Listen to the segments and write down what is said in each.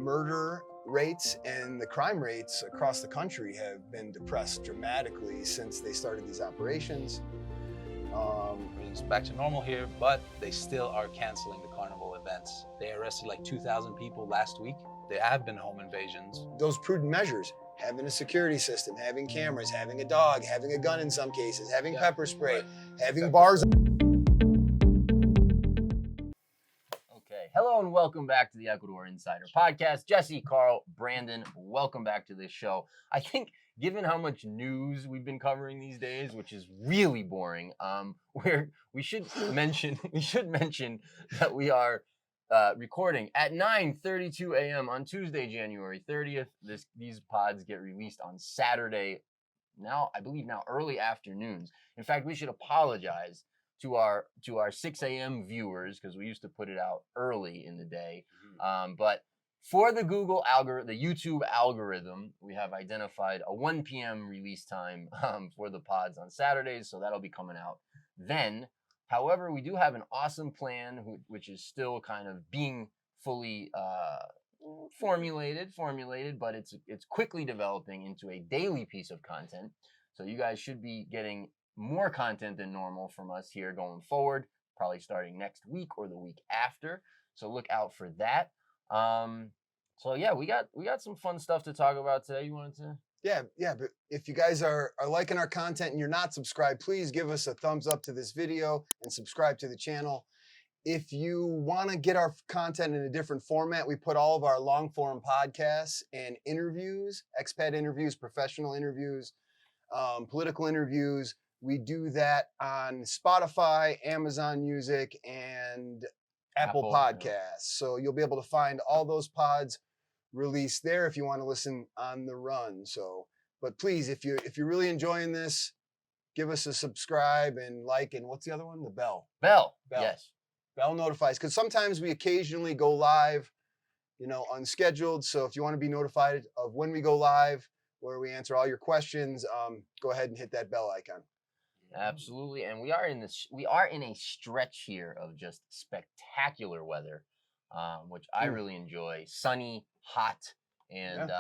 murder rates and the crime rates across the country have been depressed dramatically since they started these operations. It's back to normal here, but they still are canceling the Carnival events. They arrested like 2,000 people last week. There have been home invasions. Those prudent measures, having a security system, having cameras, having a dog, having a gun in some cases, having pepper spray, right. having bars. Okay, hello and welcome back to the Ecuador Insider Podcast. Jesse, Carl, Brandon, welcome back to this show. I think given how much news we've been covering these days, which is really boring, we should mention that we are recording at 9:32 a.m. on Tuesday, January 30th. These pods get released on Saturday, I believe early afternoons. In fact, we should apologize to our 6 a.m. viewers because we used to put it out early in the day. But for the YouTube algorithm, we have identified a 1 p.m. release time for the pods on Saturdays, so that'll be coming out then. However, we do have an awesome plan, which is still kind of being fully formulated, but it's quickly developing into a daily piece of content. So you guys should be getting more content than normal from us here going forward, probably starting next week or the week after. So look out for that. So yeah, we got some fun stuff to talk about today. You wanted to? Yeah, but if you guys are liking our content and you're not subscribed, please give us a thumbs up to this video and subscribe to the channel. If you want to get our content in a different format, we put all of our long form podcasts and interviews, expat interviews, professional interviews, political interviews. We do that on Spotify, Amazon Music, and Apple Podcasts. So you'll be able to find all those pods released there if you want to listen on the run. So, but please, if you're really enjoying this, give us a subscribe and like, and what's the other one? The bell. Yes. Bell notifies, because sometimes we occasionally go live, unscheduled. So if you want to be notified of when we go live, where we answer all your questions, go ahead and hit that bell icon. Absolutely, and we are in a stretch here of just spectacular weather, which I really enjoy. Sunny, hot, and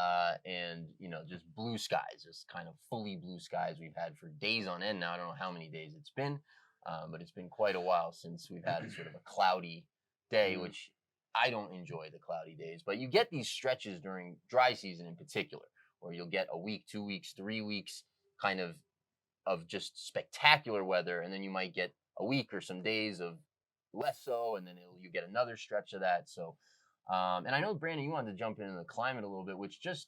just blue skies, just kind of fully blue skies we've had for days on end now. I don't know how many days it's been, but it's been quite a while since we've had sort of a cloudy day, which I don't enjoy the cloudy days. But you get these stretches during dry season in particular, where you'll get a week, 2 weeks, 3 weeks, kind of just spectacular weather, and then you might get a week or some days of less so, and then you get another stretch of that. So, and I know, Brandon, you wanted to jump into the climate a little bit, which just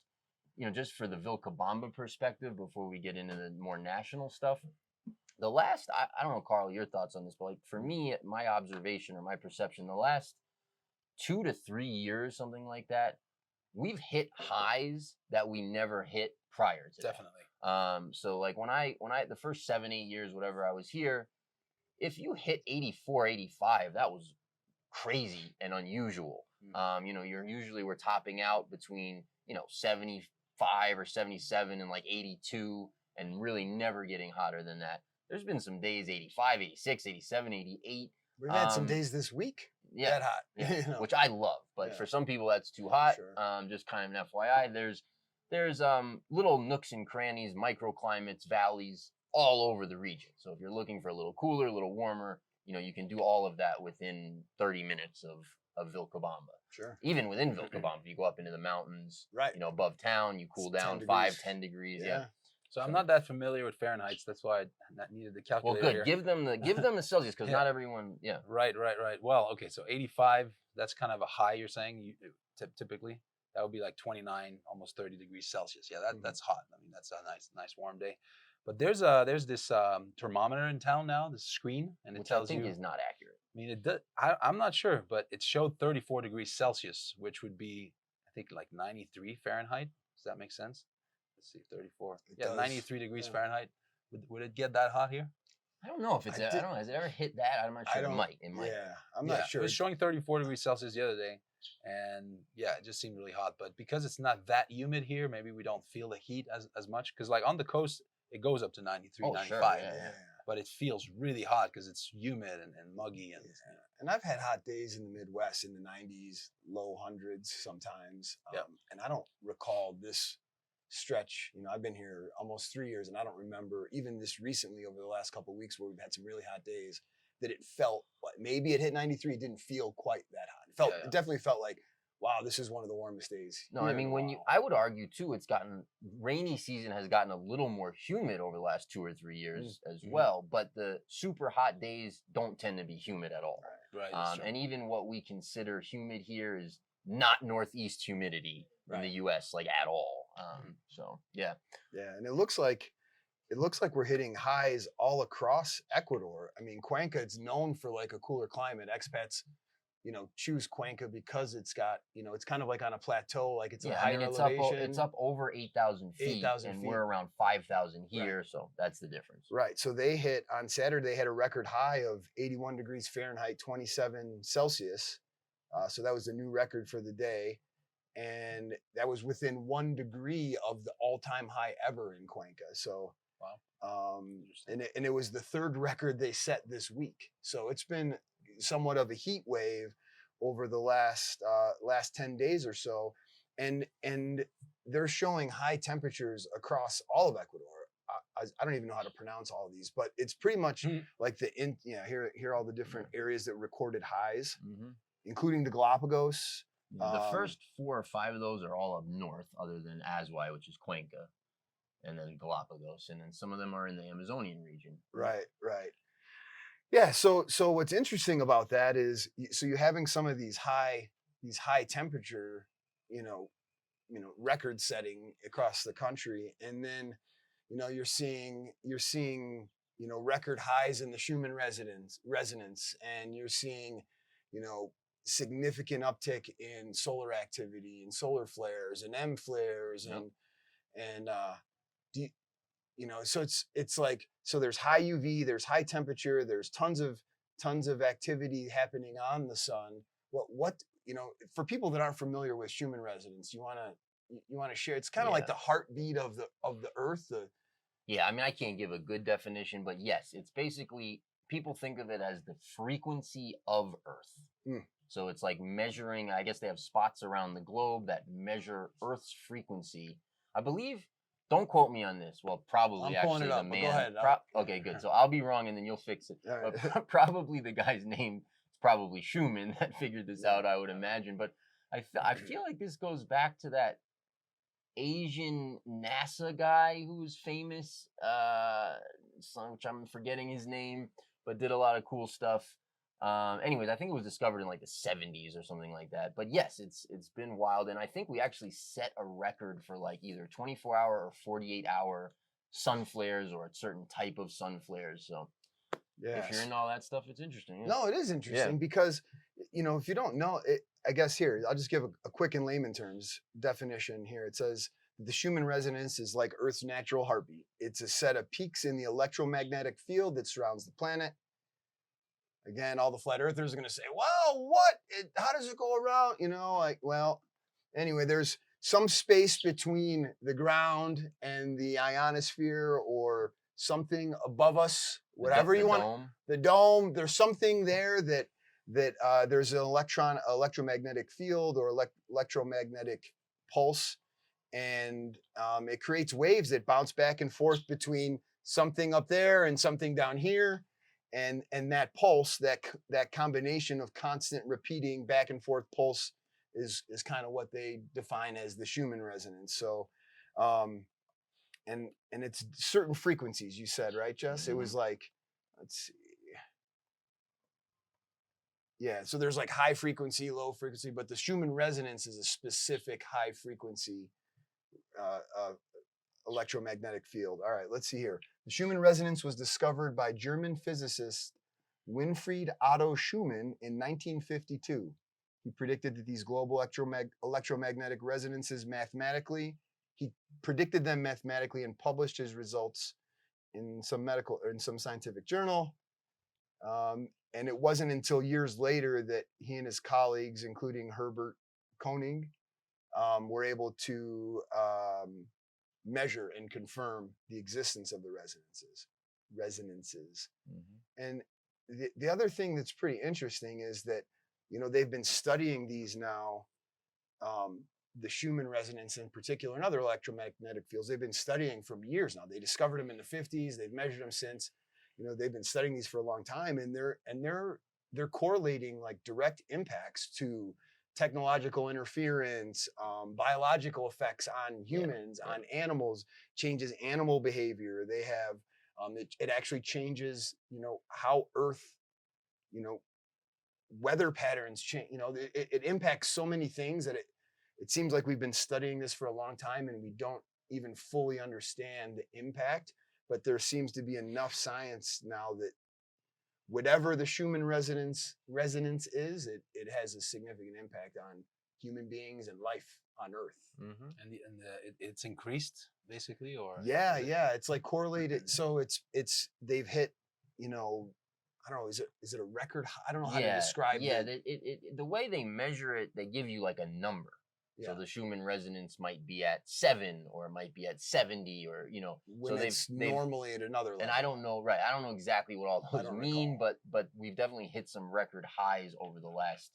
for the Vilcabamba perspective before we get into the more national stuff. The last, I don't know, Carl, your thoughts on this, but like for me, my observation or my perception, the last 2 to 3 years, something like that, we've hit highs that we never hit prior to Definitely. So like when I the first 7, 8 years, whatever I was here, if you hit 84, 85, that was crazy and unusual. We're topping out between, 75 or 77 and like 82 and really never getting hotter than that. There's been some days 85, 86, 87, 88. We've had some days this week that hot, which I love, but for some people that's too hot. Sure. Just kind of an FYI, there's little nooks and crannies, microclimates, valleys all over the region. So if you're looking for a little cooler, a little warmer, you can do all of that within 30 minutes of Vilcabamba. Sure. Even within Vilcabamba, you go up into the mountains, right? Above town, you cool down 10 degrees. Yeah. So I'm not that familiar with Fahrenheit. That's why I needed the calculator. Well, good. Here. Give them the Celsius, because not everyone. Yeah. Right. Well, okay. So 85. That's kind of a high. You're saying typically that would be like 29, almost 30 degrees Celsius. Yeah, that's hot. I mean, that's a nice warm day. But there's this thermometer in town now, this screen, and it tells you. Which I think is not accurate. I mean, it does. I'm not sure, but it showed 34 degrees Celsius, which would be, I think, like 93 Fahrenheit. Does that make sense? Let's see, 34. It does. 93 degrees Fahrenheit. Would it get that hot here? I don't know if it's. I don't know. Has it ever hit that? I'm not sure. It might. Yeah, I'm not sure. It was showing 34 degrees Celsius the other day, and yeah, it just seemed really hot. But because it's not that humid here, maybe we don't feel the heat as much. Because like on the coast, it goes up to 93, 95. Sure, yeah. but it feels really hot because it's humid and muggy and And I've had hot days in the Midwest in the 90s, low hundreds sometimes. Yep. And I don't recall this stretch. I've been here almost 3 years, and I don't remember even this recently over the last couple of weeks where we've had some really hot days that it felt like maybe it hit 93. It didn't feel quite that hot. It definitely felt like, wow, this is one of the warmest days. No, I mean, I would argue too, rainy season has gotten a little more humid over the last 2 or 3 years as well, but the super hot days don't tend to be humid at all. Right. And even what we consider humid here is not northeast humidity in the U.S. like at all. So yeah. Yeah, and it looks like we're hitting highs all across Ecuador. I mean, Cuenca is known for like a cooler climate. Expats, choose Cuenca because it's got, it's kind of like on a plateau, like it's a higher elevation. It's up over 8,000 feet, 8,000 and feet. we're around 5,000 here, so that's the difference. Right. So on Saturday, they had a record high of 81 degrees Fahrenheit, 27 Celsius. So that was a new record for the day. And that was within 1 degree of the all-time high ever in Cuenca. So, wow. And it was the third record they set this week. So it's been somewhat of a heat wave over the last 10 days or so. And they're showing high temperatures across all of Ecuador. I don't even know how to pronounce all of these, but it's pretty much like here are all the different areas that recorded highs, including the Galapagos. The first 4 or 5 of those are all up north, other than Azuay, which is Cuenca, and then Galapagos, and then some of them are in the Amazonian region. Right. Yeah. So what's interesting about that is, so you're having some of these high temperature, record setting across the country, and then, you're seeing record highs in the Schumann resonance, and you're seeing, significant uptick in solar activity and solar flares and M flares so it's like, so there's high UV, there's high temperature, there's tons of activity happening on the sun. What for people that aren't familiar with Schumann resonance, you want to share? It's kind of like the heartbeat of the Earth. Yeah, I mean, I can't give a good definition, but yes, it's basically, people think of it as the frequency of Earth. So it's like measuring, I guess they have spots around the globe that measure Earth's frequency. I believe, don't quote me on this. Well, probably I'm pulling actually it up, the but man. go ahead. Okay, good. So I'll be wrong and then you'll fix it. Right. But probably the guy's name is probably Schumann that figured this out, I would imagine. But I feel like this goes back to that Asian NASA guy who was famous, which I'm forgetting his name, but did a lot of cool stuff. Anyways, I think it was discovered in like the 70s or something like that. But yes, it's been wild, and I think we actually set a record for like either 24-hour or 48-hour sun flares, or a certain type of sun flares. So if you're into all that stuff, it's interesting. Yeah. No, it is interesting because, if you don't know it, I guess here, I'll just give a quick in layman terms definition here. It says the Schumann resonance is like Earth's natural heartbeat. It's a set of peaks in the electromagnetic field that surrounds the planet. Again, all the flat earthers are going to say, well, how does it go around? Anyway, there's some space between the ground and the ionosphere, or something above us, whatever you want. The dome, there's something there that there's an electromagnetic field or electromagnetic pulse, and it creates waves that bounce back and forth between something up there and something down here. And that pulse, that combination of constant repeating back and forth pulse is kind of what they define as the Schumann resonance. So, and it's certain frequencies, you said, right, Jess? It was like, let's see. Yeah, so there's like high frequency, low frequency, but the Schumann resonance is a specific high frequency electromagnetic field. All right, let's see here. The Schumann resonance was discovered by German physicist Winfried Otto Schumann in 1952. He predicted that these global electromagnetic resonances he predicted them mathematically and published his results in some scientific journal. And it wasn't until years later that he and his colleagues, including Herbert Koenig, were able to measure and confirm the existence of the resonances. resonances. Mhm. And the other thing that's pretty interesting is that, they've been studying these now, the Schumann resonance in particular, and other electromagnetic fields. They've been studying for years now. They discovered them in the 50s. They've measured them since. They've been studying these for a long time, and they're correlating like direct impacts to technological interference, biological effects on humans, on animals, changes animal behavior. They have it actually changes, how Earth, you know, weather patterns change. It impacts so many things that it seems like we've been studying this for a long time and we don't even fully understand the impact. But there seems to be enough science now that whatever the Schumann resonance is, it has a significant impact on human beings and life on Earth. Mhm. And it's increased basically, or Yeah, is it- yeah, it's like correlated. So it's they've hit, I don't know, is it a record? I don't know how to describe Yeah, it. the way they measure it, they give you like a number. So Yeah. the Schumann resonance might be at 7, or it might be at 70, or When so it's they've normally at another level. and I don't know, right? I don't know exactly what all I those don't mean, recall. but we've definitely hit some record highs over the last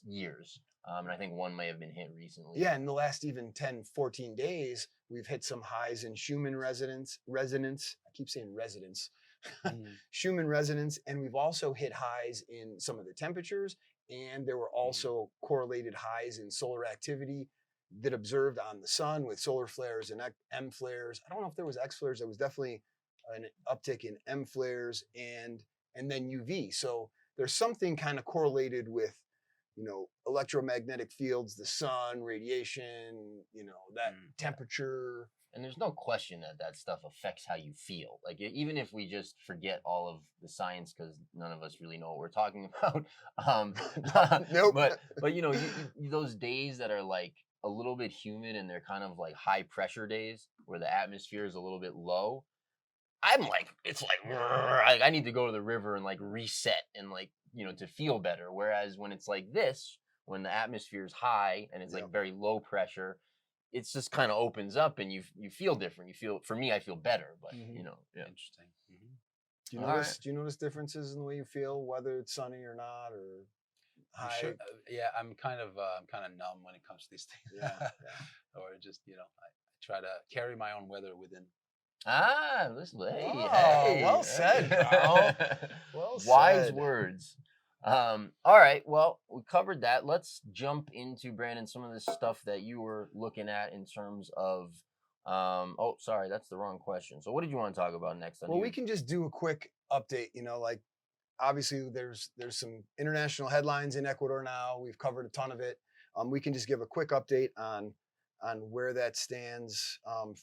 years, and I think one may have been hit recently. Yeah, in the last even 10, 14 days, we've hit some highs in Schumann resonance. I keep saying residence. Schumann resonance, and we've also hit highs in some of the temperatures, and there were also correlated highs in solar activity that observed on the sun with solar flares and M flares. I don't know if there was X flares. There was definitely an uptick in M flares and then UV. So there's something kind of correlated with electromagnetic fields, the sun, radiation, that temperature. And there's no question that stuff affects how you feel. Like even if we just forget all of the science, because none of us really know what we're talking about. Nope. But those days that are like a little bit humid and they're kind of like high pressure days where the atmosphere is a little bit low. I'm like, it's like I need to go to the river and like reset and like to feel better. Whereas when it's like this, when the atmosphere is high and it's like very low pressure, it's just kind of opens up and you feel different. For me, I feel better, but Interesting. Do you notice differences in the way you feel, whether it's sunny or not, or I'm high? sure. Yeah, I'm kind of numb when it comes to these things. Yeah. Or just I try to carry my own weather within. Listen, hey, well said, Carl. Well Wise said. words. All right, well, we covered that. Let's jump into, Brandon, some of the stuff that you were looking at in terms of oh, sorry, that's the wrong question. So what did you want to talk about next? Well, we can just do a quick update. Like obviously there's some international headlines in Ecuador now. We've covered a ton of it. We can just give a quick update on where that stands,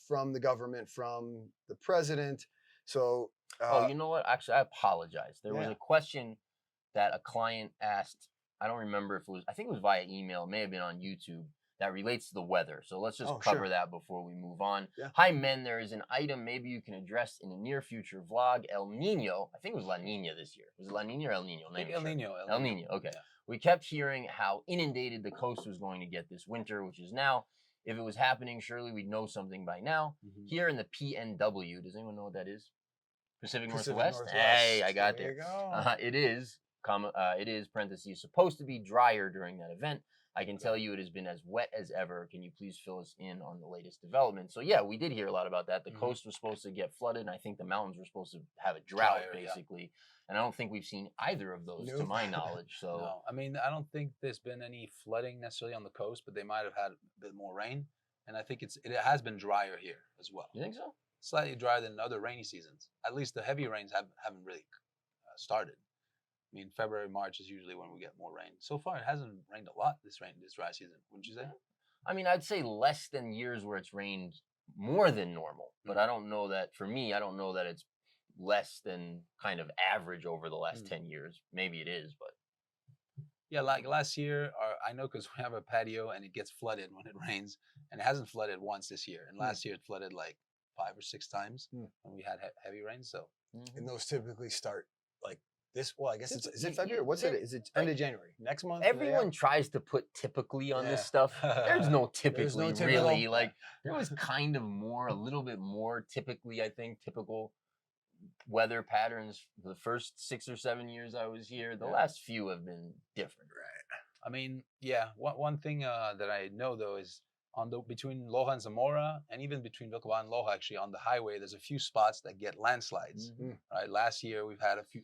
from the government, from the president. So oh, you know what? Actually, I apologize. There was Yeah. a question that a client asked. I don't remember if it was, I think it was via email, it may have been on YouTube, that relates to the weather. So let's just cover that before we move on. Yeah. Hi, men. There is an item maybe you can address in a near future vlog. El Nino. I think it was La Nina this year. Was it La Nina or El Nino? I think El Nino. El Nino. Okay. Yeah. We kept hearing how inundated the coast was going to get this winter, which is now. If it was happening, surely we'd know something by now. Here in the PNW, does anyone know what that is? Pacific Northwest? Hey, I got there. You go. It is, parentheses, supposed to be drier during that event. I can tell you it has been as wet as ever. Can you please fill us in on the latest development? So yeah, we did hear a lot about that. The coast was supposed to get flooded, and I think the mountains were supposed to have a drought, basically. And I don't think we've seen either of those, to my knowledge. So no, I mean, I don't think there's been any flooding necessarily on the coast, but they might have had a bit more rain. And I think it has been drier here as well. You think so? Slightly drier than other rainy seasons. At least the heavy rains haven't really started. I mean, February, March is usually when we get more rain. So far, it hasn't rained a lot this dry season. Wouldn't you say? I mean, I'd say less than years where it's rained more than normal. But I don't know that, for me, I don't know that it's less than kind of average over the last 10 years. Maybe it is, but. Yeah, like last year, I know because we have a patio and it gets flooded when it rains. And it hasn't flooded once this year. And last year, it flooded like 5 or 6 times when we had heavy rain. So, and those typically start like this. Well, I guess is it February? What's it? Is it end of January? Next month? Everyone tries to put typically on this stuff. There's no typically, really. Like there was kind of more, a little bit more typically, I think, typical weather patterns for the first 6 or 7 years I was here. The Yeah. last few have been different. I mean, yeah. One thing that I know though is between Loja and Zamora, and even between Vilcabamba and Loja, actually on the highway, there's a few spots that get landslides. Right. Last year we've had a few.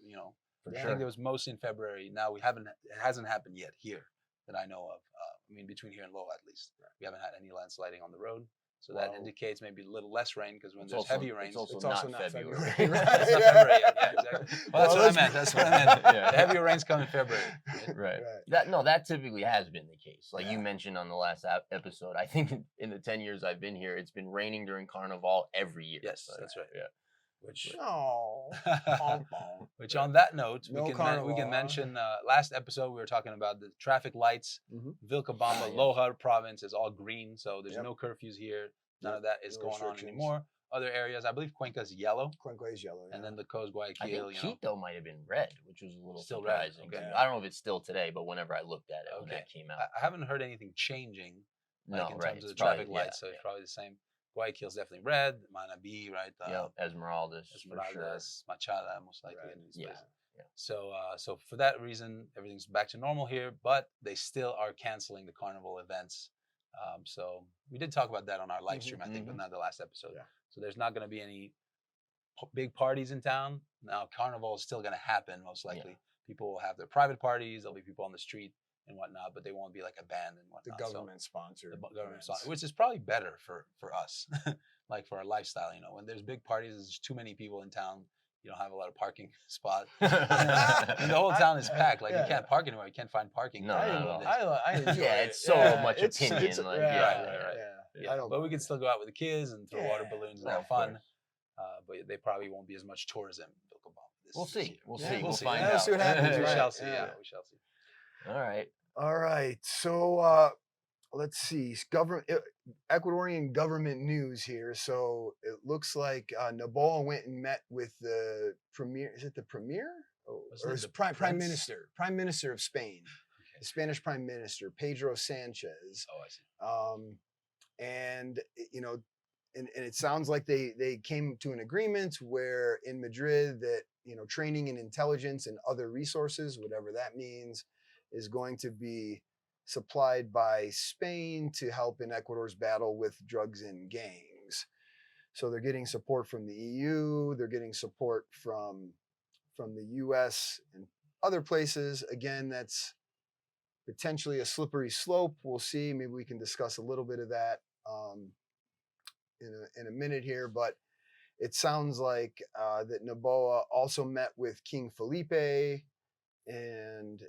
For I sure. think there was mostly in February. Now it hasn't happened yet here that I know of. I mean, between here and Loja at least, we haven't had any landsliding on the road. So that indicates maybe a little less rain because when there's heavy rains, it's also not February. Right? It's not February yet. Yeah, exactly. Well, that's what I meant. That's what I meant. Yeah. The heavier rains come in February. Right. Right. That typically has been the case. Like you Yeah. mentioned on the last episode, I think in the 10 years I've been here, it's been raining during Carnival every year. Yes, But, that's right. Yeah. Which, Oh. which on that note, No we can Carnival. mention last episode we were talking about the traffic lights. Mhm. Vilcabamba, yes. Loja province is all green, so there's Yep. no curfews here. None Yep. of that is No going on restrictions. anymore. Other areas, I believe Cuenca's yellow, Cuenca is yellow. and yeah. then the coast I Guayaquil. think Quito might have been red, which was a little Still red, surprising. okay. to me. I don't know if it's still today, but whenever I looked at it when Okay. that came out. I haven't heard anything changing, like No, in right. terms of the it's probably- traffic lights. So yeah, it's probably the same. Guayaquil's definitely red. Manabi, right? yeah. Esmeraldas, for sure. Esmeraldas, Machada, most likely. Right. In these Yeah. places. Yeah. So for that reason, everything's back to normal here, but they still are canceling the carnival events. So we did talk about that on our live stream, I think, but not the last episode. Yeah. So there's not going to be any big parties in town. Now, carnival is still going to happen, most likely. People will have their private parties. There'll be people on the street and whatnot, but they won't be like a band and The whatnot. government sponsored. The government events. sponsored, which is probably better for us, like for our lifestyle. When there's big parties, there's too many people in town. You don't have a lot of parking spot. And the whole town is packed. Like Yeah. you can't park anywhere. You can't find parking. No, for a not couple at of all. days. I enjoy Yeah, it. it's so much opinion, It's, like, yeah, yeah, right. Yeah. I don't. But we can still go out with the kids and throw water Yeah. balloons and No, have of fun. course. But they probably won't be as much tourism in Vilcabamba We'll this see. year. We'll Yeah, see. we'll We'll see. find Yeah, out. we'll see what happens, We right. shall see. Yeah. Yeah, we shall see. All right. All right. So let's see. Ecuadorian government news here. So it looks like Noboa went and met with the premier. Is it the premier? Wasn't Or it is the prime prince? minister of Spain, the Spanish prime minister, Pedro Sanchez. Oh, I see. And it sounds like they came to an agreement where in Madrid that training and intelligence and other resources, whatever that means, is going to be supplied by Spain to help in Ecuador's battle with drugs and gangs. So they're getting support from the EU, they're getting support from the US and other places. Again, that's potentially a slippery slope. We'll see. Maybe we can discuss a little bit of that in a minute here, but it sounds like that Noboa also met with King Felipe, and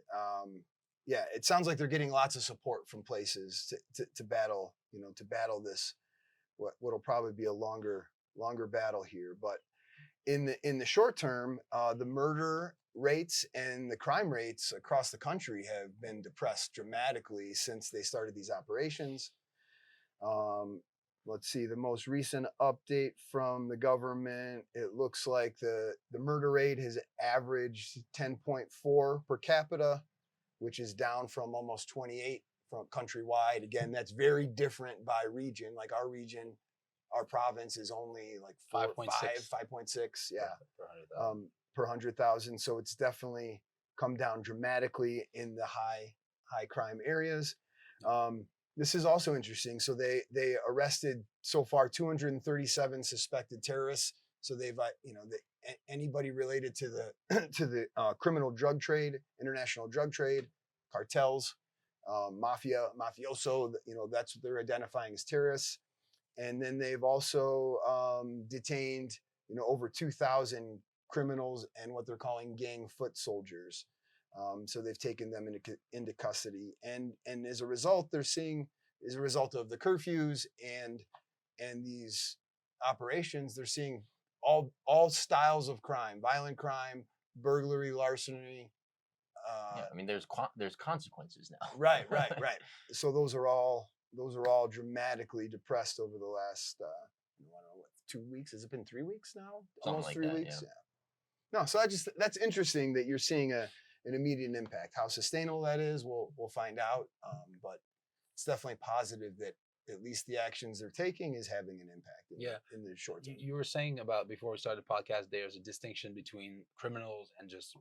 it sounds like they're getting lots of support from places to battle, to battle this what'll probably be a longer battle here. But in the short term, the murder rates and the crime rates across the country have been depressed dramatically since they started these operations. Let's see, the most recent update from the government, it looks like the murder rate has averaged 10.4 per capita, which is down from almost 28 from countrywide. Again, that's very different by region. Like our region, our province is only like 5.6, yeah, per 100,000. So it's definitely come down dramatically in the high crime areas. This is also interesting. So they arrested so far 237 suspected terrorists. So they've anybody related to the criminal drug trade, international drug trade, cartels, mafioso. That's what they're identifying as terrorists. And then they've also detained over 2,000 criminals and what they're calling gang foot soldiers. So they've taken them into custody, and as a result, they're seeing, as a result of the curfews and these operations, they're seeing all styles of crime, violent crime, burglary, larceny. There's consequences now. Right. So those are all dramatically depressed over the last I don't know, what, 2 weeks? Has it been 3 weeks now? Something Almost like 3 that, weeks. Yeah. No, so that's interesting that you're seeing an immediate impact. How sustainable that is, we'll find out. But it's definitely positive that at least the actions they're taking is having an impact. Yeah. in the short term. You were saying about before we started the podcast, there's a distinction between criminals and just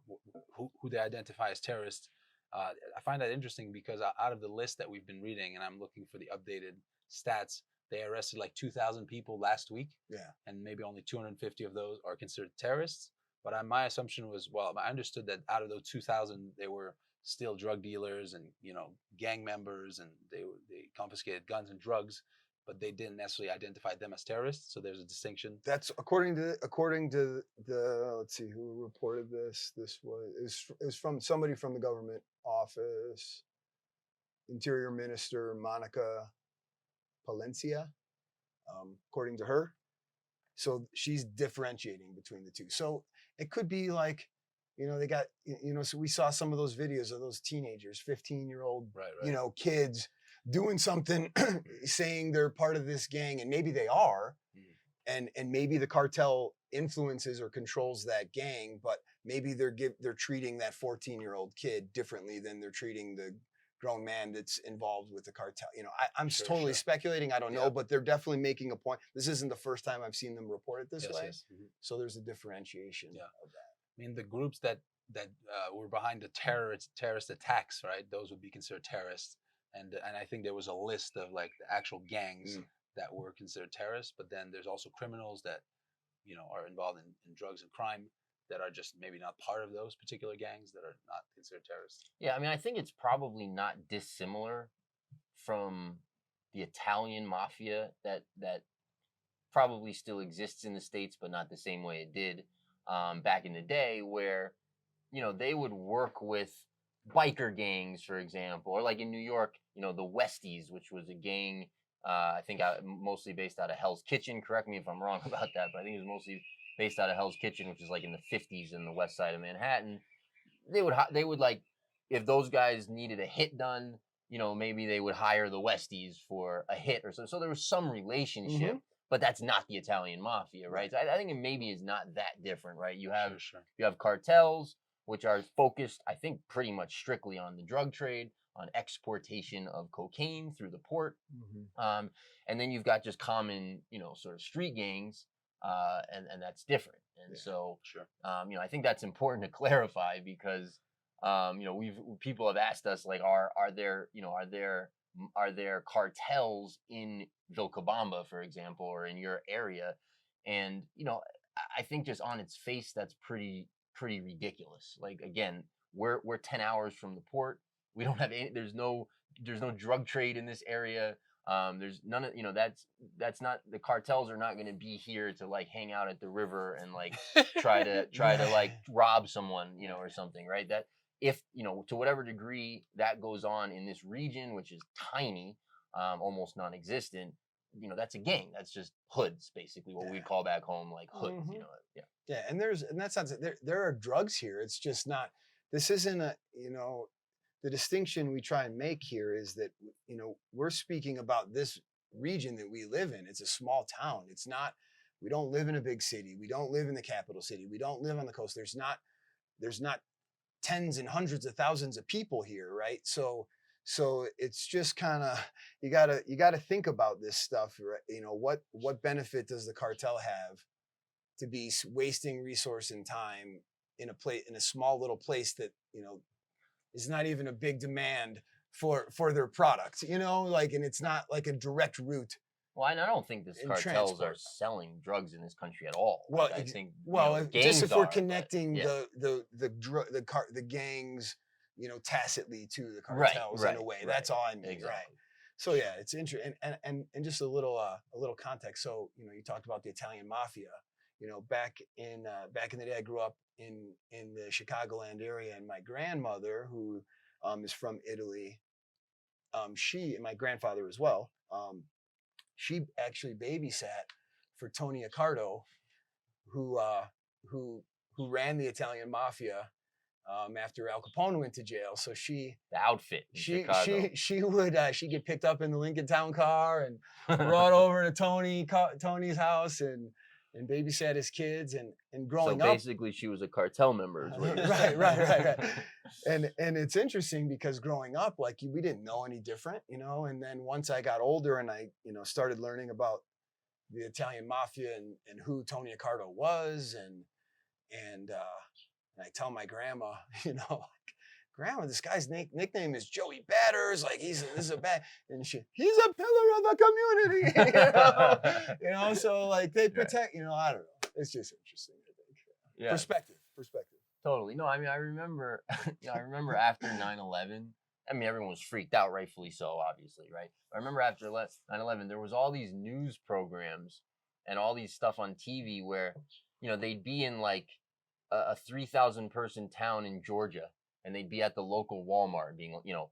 who they identify as terrorists. I find that interesting because out of the list that we've been reading, and I'm looking for the updated stats, they arrested like 2,000 people last week. Yeah. And maybe only 250 of those are considered terrorists. But my assumption was, well, I understood that out of those 2,000, they were still drug dealers and, you know, gang members, and they confiscated guns and drugs, but they didn't necessarily identify them as terrorists. So there's a distinction. That's according to the let's see who reported this. This was from somebody from the government office, Interior Minister Monica Palencia, according to her. So she's differentiating between the two. So it could be like, you know, they got, you know, so we saw some of those videos of those teenagers, 15-year-old, Right. you know, kids doing something, saying they're part of this gang, and maybe they are, and maybe the cartel influences or controls that gang, but maybe they're treating that 14-year-old kid differently than they're treating the grown man that's involved with the cartel. You know, I'm totally speculating. I don't know, but they're definitely making a point. This isn't the first time I've seen them report it this way. Yes. Mm-hmm. So there's a differentiation of that. I mean, the groups that were behind the terrorist attacks, right? Those would be considered terrorists. And I think there was a list of like the actual gangs that were considered terrorists. But then there's also criminals that, you know, are involved in drugs and crime that are just maybe not part of those particular gangs that are not considered terrorists. Yeah, I mean, I think it's probably not dissimilar from the Italian mafia that probably still exists in the States, but not the same way it did back in the day, where, you know, they would work with biker gangs, for example, or like in New York, you know, the Westies, which was a gang, I think mostly based out of Hell's Kitchen. Correct me if I'm wrong about that, but I think it was mostly based out of Hell's Kitchen, which is like in the 50s in the west side of Manhattan. They would like, if those guys needed a hit done, you know, maybe they would hire the Westies for a hit or so. So there was some relationship, but that's not the Italian mafia, right? So I think it maybe is not that different, right? You have you have cartels, which are focused, I think, pretty much strictly on the drug trade, on exportation of cocaine through the port. And then you've got just common, you know, sort of street gangs, and that's different. And so, you know, I think that's important to clarify because, you know, people have asked us, like, are there cartels in Vilcabamba, for example, or in your area? And, you know, I think just on its face, that's pretty ridiculous. Like, again, we're 10 hours from the port. We don't have any, there's no drug trade in this area. There's none of, you know, that's not, the cartels are not going to be here to like hang out at the river and like try to like rob someone, you know, or something, right? That if, you know, to whatever degree that goes on in this region, which is tiny, almost non-existent, you know, that's a gang. That's just hoods, basically, what we'd call back home, like hoods, you know. Yeah, and that's not, there are drugs here. It's just not, this isn't a, you know, the distinction we try and make here is that, you know, we're speaking about this region that we live in. It's a small town. It's not, we don't live in a big city. We don't live in the capital city. We don't live on the coast. There's not tens and hundreds of thousands of people here, right? So it's just kind of, you gotta think about this stuff, right? You know, what benefit does the cartel have to be wasting resource and time in a small little place that, you know, is not even a big demand for their product, you know, like, and it's not like a direct route. Well, and I don't think these cartels are selling drugs in this country at all. Well, like, I think, well, you know, just if we're are, connecting the gangs, you know, tacitly to the cartels in a way. That's all I mean, exactly. right? So yeah, it's interesting, and just a little context. So, you know, you talked about the Italian mafia. You know, back in the day, I grew up in the Chicagoland area, and my grandmother, who is from Italy, she, and my grandfather as well, she actually babysat for Tony Accardo, who ran the Italian mafia after Al Capone went to jail. So the outfit. She'd get picked up in the Lincoln Town car and brought over to Tony's house and babysat his kids and growing up. So basically, she was a cartel member. Is what right. And it's interesting because growing up, like, we didn't know any different, you know. And then once I got older and I, you know, started learning about the Italian mafia and who Tony Accardo was, and I tell my grandma, you know, like, Grandma, this guy's nickname is Joey Batters. Like this is a bad, and he's a pillar of the community. You know, so like they protect. You know, I don't know. It's just interesting. I think. Yeah. Perspective. Totally. No, I mean, I remember, I remember after 9/11. I mean, everyone was freaked out, rightfully so, obviously, right? I remember after 9/11, there was all these news programs and all these stuff on TV where, you know, they'd be in like a 3,000 person town in Georgia, and they'd be at the local Walmart being, you know,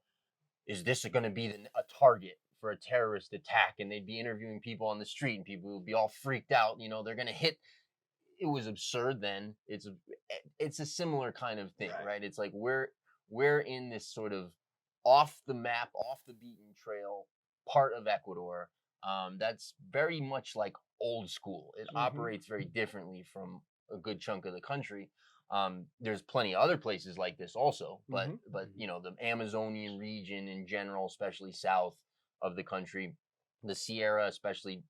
is this going to be a target for a terrorist attack? And they'd be interviewing people on the street, and people would be all freaked out. You know, they're going to hit. It was absurd then. It's a similar kind of thing, right? It's like we're in this sort of off the map, off the beaten trail part of Ecuador. That's very much like old school. It operates very differently from a good chunk of the country. There's plenty of other places like this also, but you know, the Amazonian region in general, especially south of the country, the Sierra, especially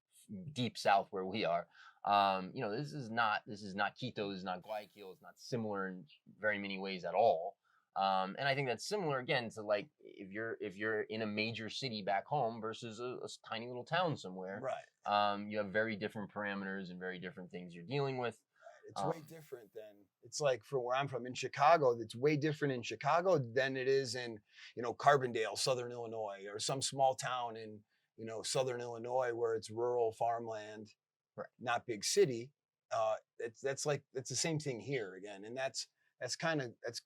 deep south where we are. You know, this is not Quito, this is not Guayaquil, it's not similar in very many ways at all. And I think that's similar again to like if you're in a major city back home versus a tiny little town somewhere. Right. You have very different parameters and very different things you're dealing with. It's way different than it's like from where I'm from in Chicago. It's way different in Chicago than it is in, you know, Carbondale, Southern Illinois, or some small town in, you know, Southern Illinois where it's rural farmland, not big city. That's the same thing here again, and that's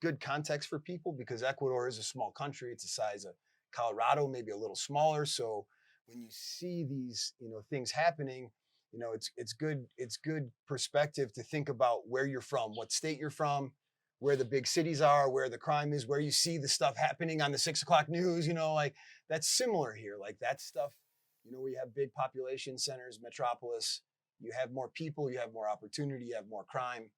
good context for people because Ecuador is a small country. It's the size of Colorado, maybe a little smaller. So when you see these, you know, things happening, you know, it's good perspective to think about where you're from, what state you're from, where the big cities are, where the crime is, where you see the stuff happening on the 6 o'clock news. You know, like that's similar here. Like that stuff, you know, we have big population centers, metropolis. You have more people, you have more opportunity, you have more crime.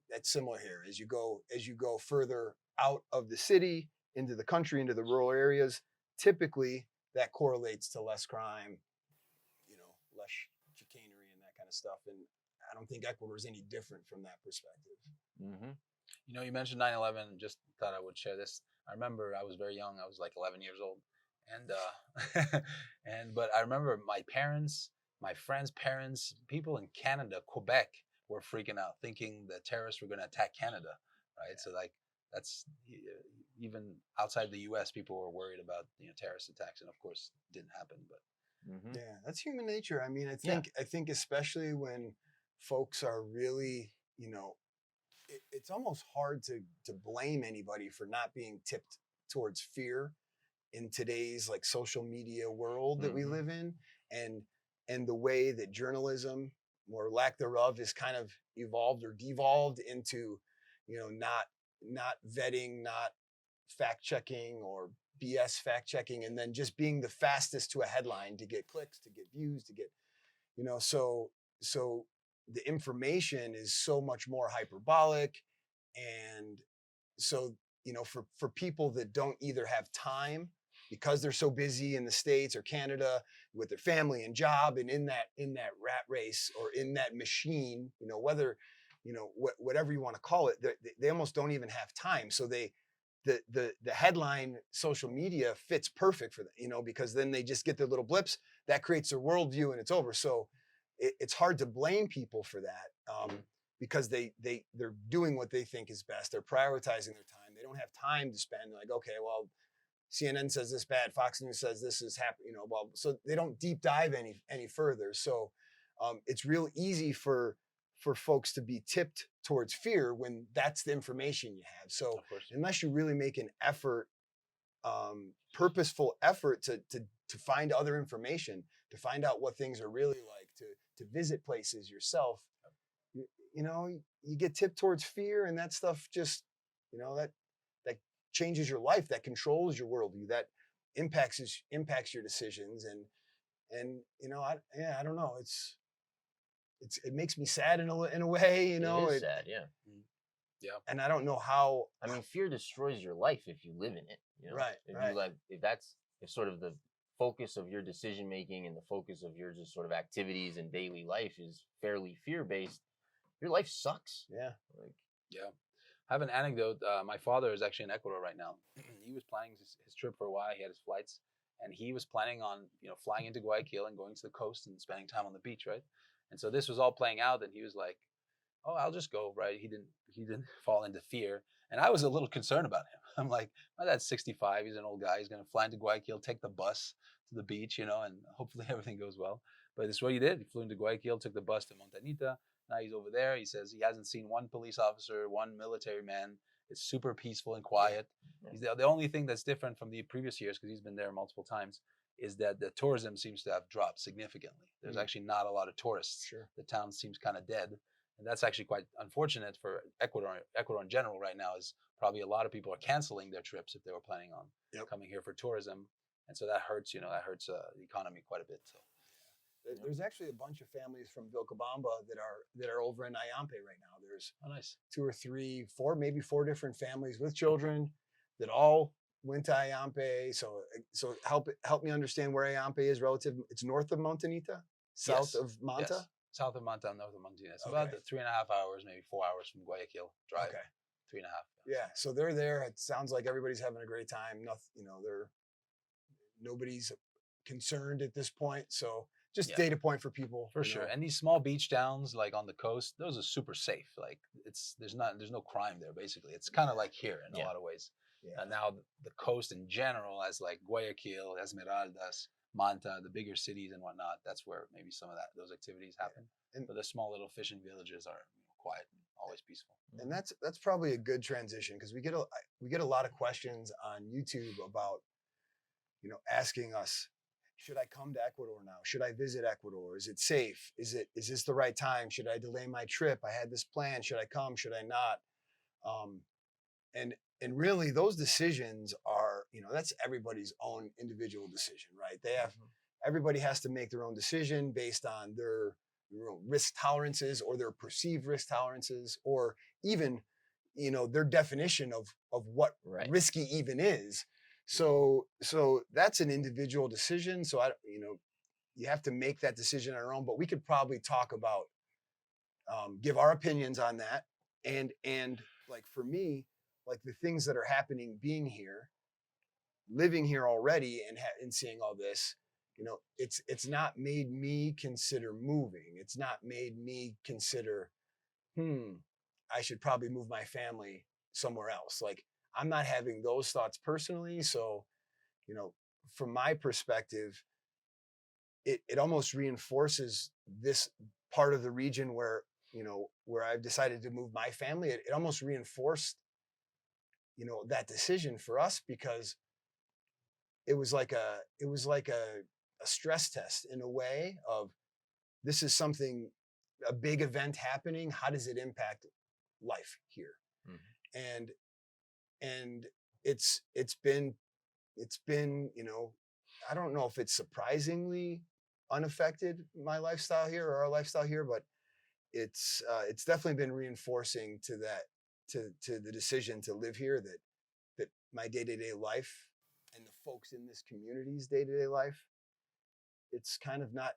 That's similar here. As you go further out of the city into the country, into the rural areas, typically that correlates to less crime, you know, less chicanery and that kind of stuff. And I don't think Ecuador is any different from that perspective. You know, you mentioned 9/11. Just thought I would share this. I remember I was very young. I was like 11 years old, and but I remember my parents, my friends' parents, people in Canada, Quebec, were freaking out, thinking the terrorists were going to attack Canada, right? So like that's even outside the U.S., people were worried about, you know, terrorist attacks, and of course, it didn't happen. But yeah, that's human nature. I mean, I think especially when folks are really, you know, it's almost hard to blame anybody for not being tipped towards fear in today's like social media world that we live in, and the way that journalism or lack thereof is kind of evolved or devolved into, you know, not vetting, not fact checking or BS fact checking, and then just being the fastest to a headline to get clicks, to get views, to get, you know, so the information is so much more hyperbolic. And so, you know, for people that don't either have time because they're so busy in the States or Canada with their family and job and in that rat race or in that machine, you know, whether, you know, whatever you want to call it, they almost don't even have time. So the headline social media fits perfect for them, you know, because then they just get their little blips that creates their worldview and it's over. So it's hard to blame people for that because they're doing what they think is best. They're prioritizing their time. They don't have time to spend. They're like, okay, well, CNN says this bad, Fox News says this is happening, you know, well, so they don't deep dive any further. So it's real easy for folks to be tipped towards fear when that's the information you have. So unless you really make an effort, purposeful effort to find other information, to find out what things are really like, to visit places yourself, you know, you get tipped towards fear, and that stuff just, you know, that changes your life, that controls your worldview, that impacts your decisions, and you know, I don't know, it makes me sad in a way, you know. It is sad, yeah. Yeah. And I don't know how. I mean, fear destroys your life if you live in it. You know? Right. If sort of the focus of your decision making and the focus of your just sort of activities and daily life is fairly fear-based, your life sucks. Yeah. Like, Yeah. I have an anecdote. My father is actually in Ecuador right now. He was planning his trip for a while. He had his flights, and he was planning on flying into Guayaquil and going to the coast and spending time on the beach, right? And so this was all playing out, and he was like, "Oh, I'll just go," right? He didn't fall into fear, and I was a little concerned about him. I'm like, "My dad's 65. He's an old guy. He's gonna fly into Guayaquil, take the bus to the beach, and hopefully everything goes well." But this is what he did. He flew into Guayaquil, took the bus to Montanita. Now he's over there. He says he hasn't seen one police officer, one military man. It's super peaceful and quiet. Yeah. He's the only thing that's different from the previous years, because he's been there multiple times, is that the tourism seems to have dropped significantly. There's actually not a lot of tourists. Sure. The town seems kind of dead. And that's actually quite unfortunate for Ecuador. Ecuador in general right now is probably a lot of people are canceling their trips if they were planning on coming here for tourism. And so that hurts, the economy quite a bit. So. There's actually a bunch of families from Vilcabamba that are over in Ayampe right now. There's nice. 2 or 3, 4, maybe 4 different families with children that all went to Ayampe. So help me understand where Ayampe is relative. It's north of Montanita, south of Manta. Yes. South of Manta, north of Montanita. It's about 3.5 hours, maybe 4 hours from Guayaquil drive. Okay. 3.5. Yeah. So they're there. It sounds like everybody's having a great time. Nothing, nobody's concerned at this point. So just data point for people. For sure. And these small beach towns like on the coast, those are super safe. Like there's no crime there basically. It's kind of like here in a lot of ways. Yeah. And now the coast in general, as like Guayaquil, Esmeraldas, Manta, the bigger cities and whatnot, that's where maybe some of those activities happen. And but the small little fishing villages are quiet, always peaceful. And that's probably a good transition, because we get a lot of questions on YouTube about asking us, should I come to Ecuador now? Should I visit Ecuador? Is it safe? Is this the right time? Should I delay my trip? I had this plan. Should I come? Should I not? And really those decisions are, that's everybody's own individual decision, right? Everybody has to make their own decision based on their risk tolerances or their perceived risk tolerances, or even, their definition of what risky even is. So that's an individual decision. So you have to make that decision on your own, but we could probably talk about, give our opinions on that. And like for me, like the things that are happening, being here, living here already and seeing all this, it's not made me consider moving. It's not made me consider, I should probably move my family somewhere else. Like I'm not having those thoughts personally. So, from my perspective, it almost reinforces this part of the region where I've decided to move my family. It almost reinforced, that decision for us, because it was like a stress test in a way of, this is a big event happening. How does it impact life here? Mm-hmm. And it's been, I don't know if it's surprisingly unaffected my lifestyle here or our lifestyle here, but it's definitely been reinforcing to the decision to live here, that my day-to-day life and the folks in this community's day-to-day life, it's kind of not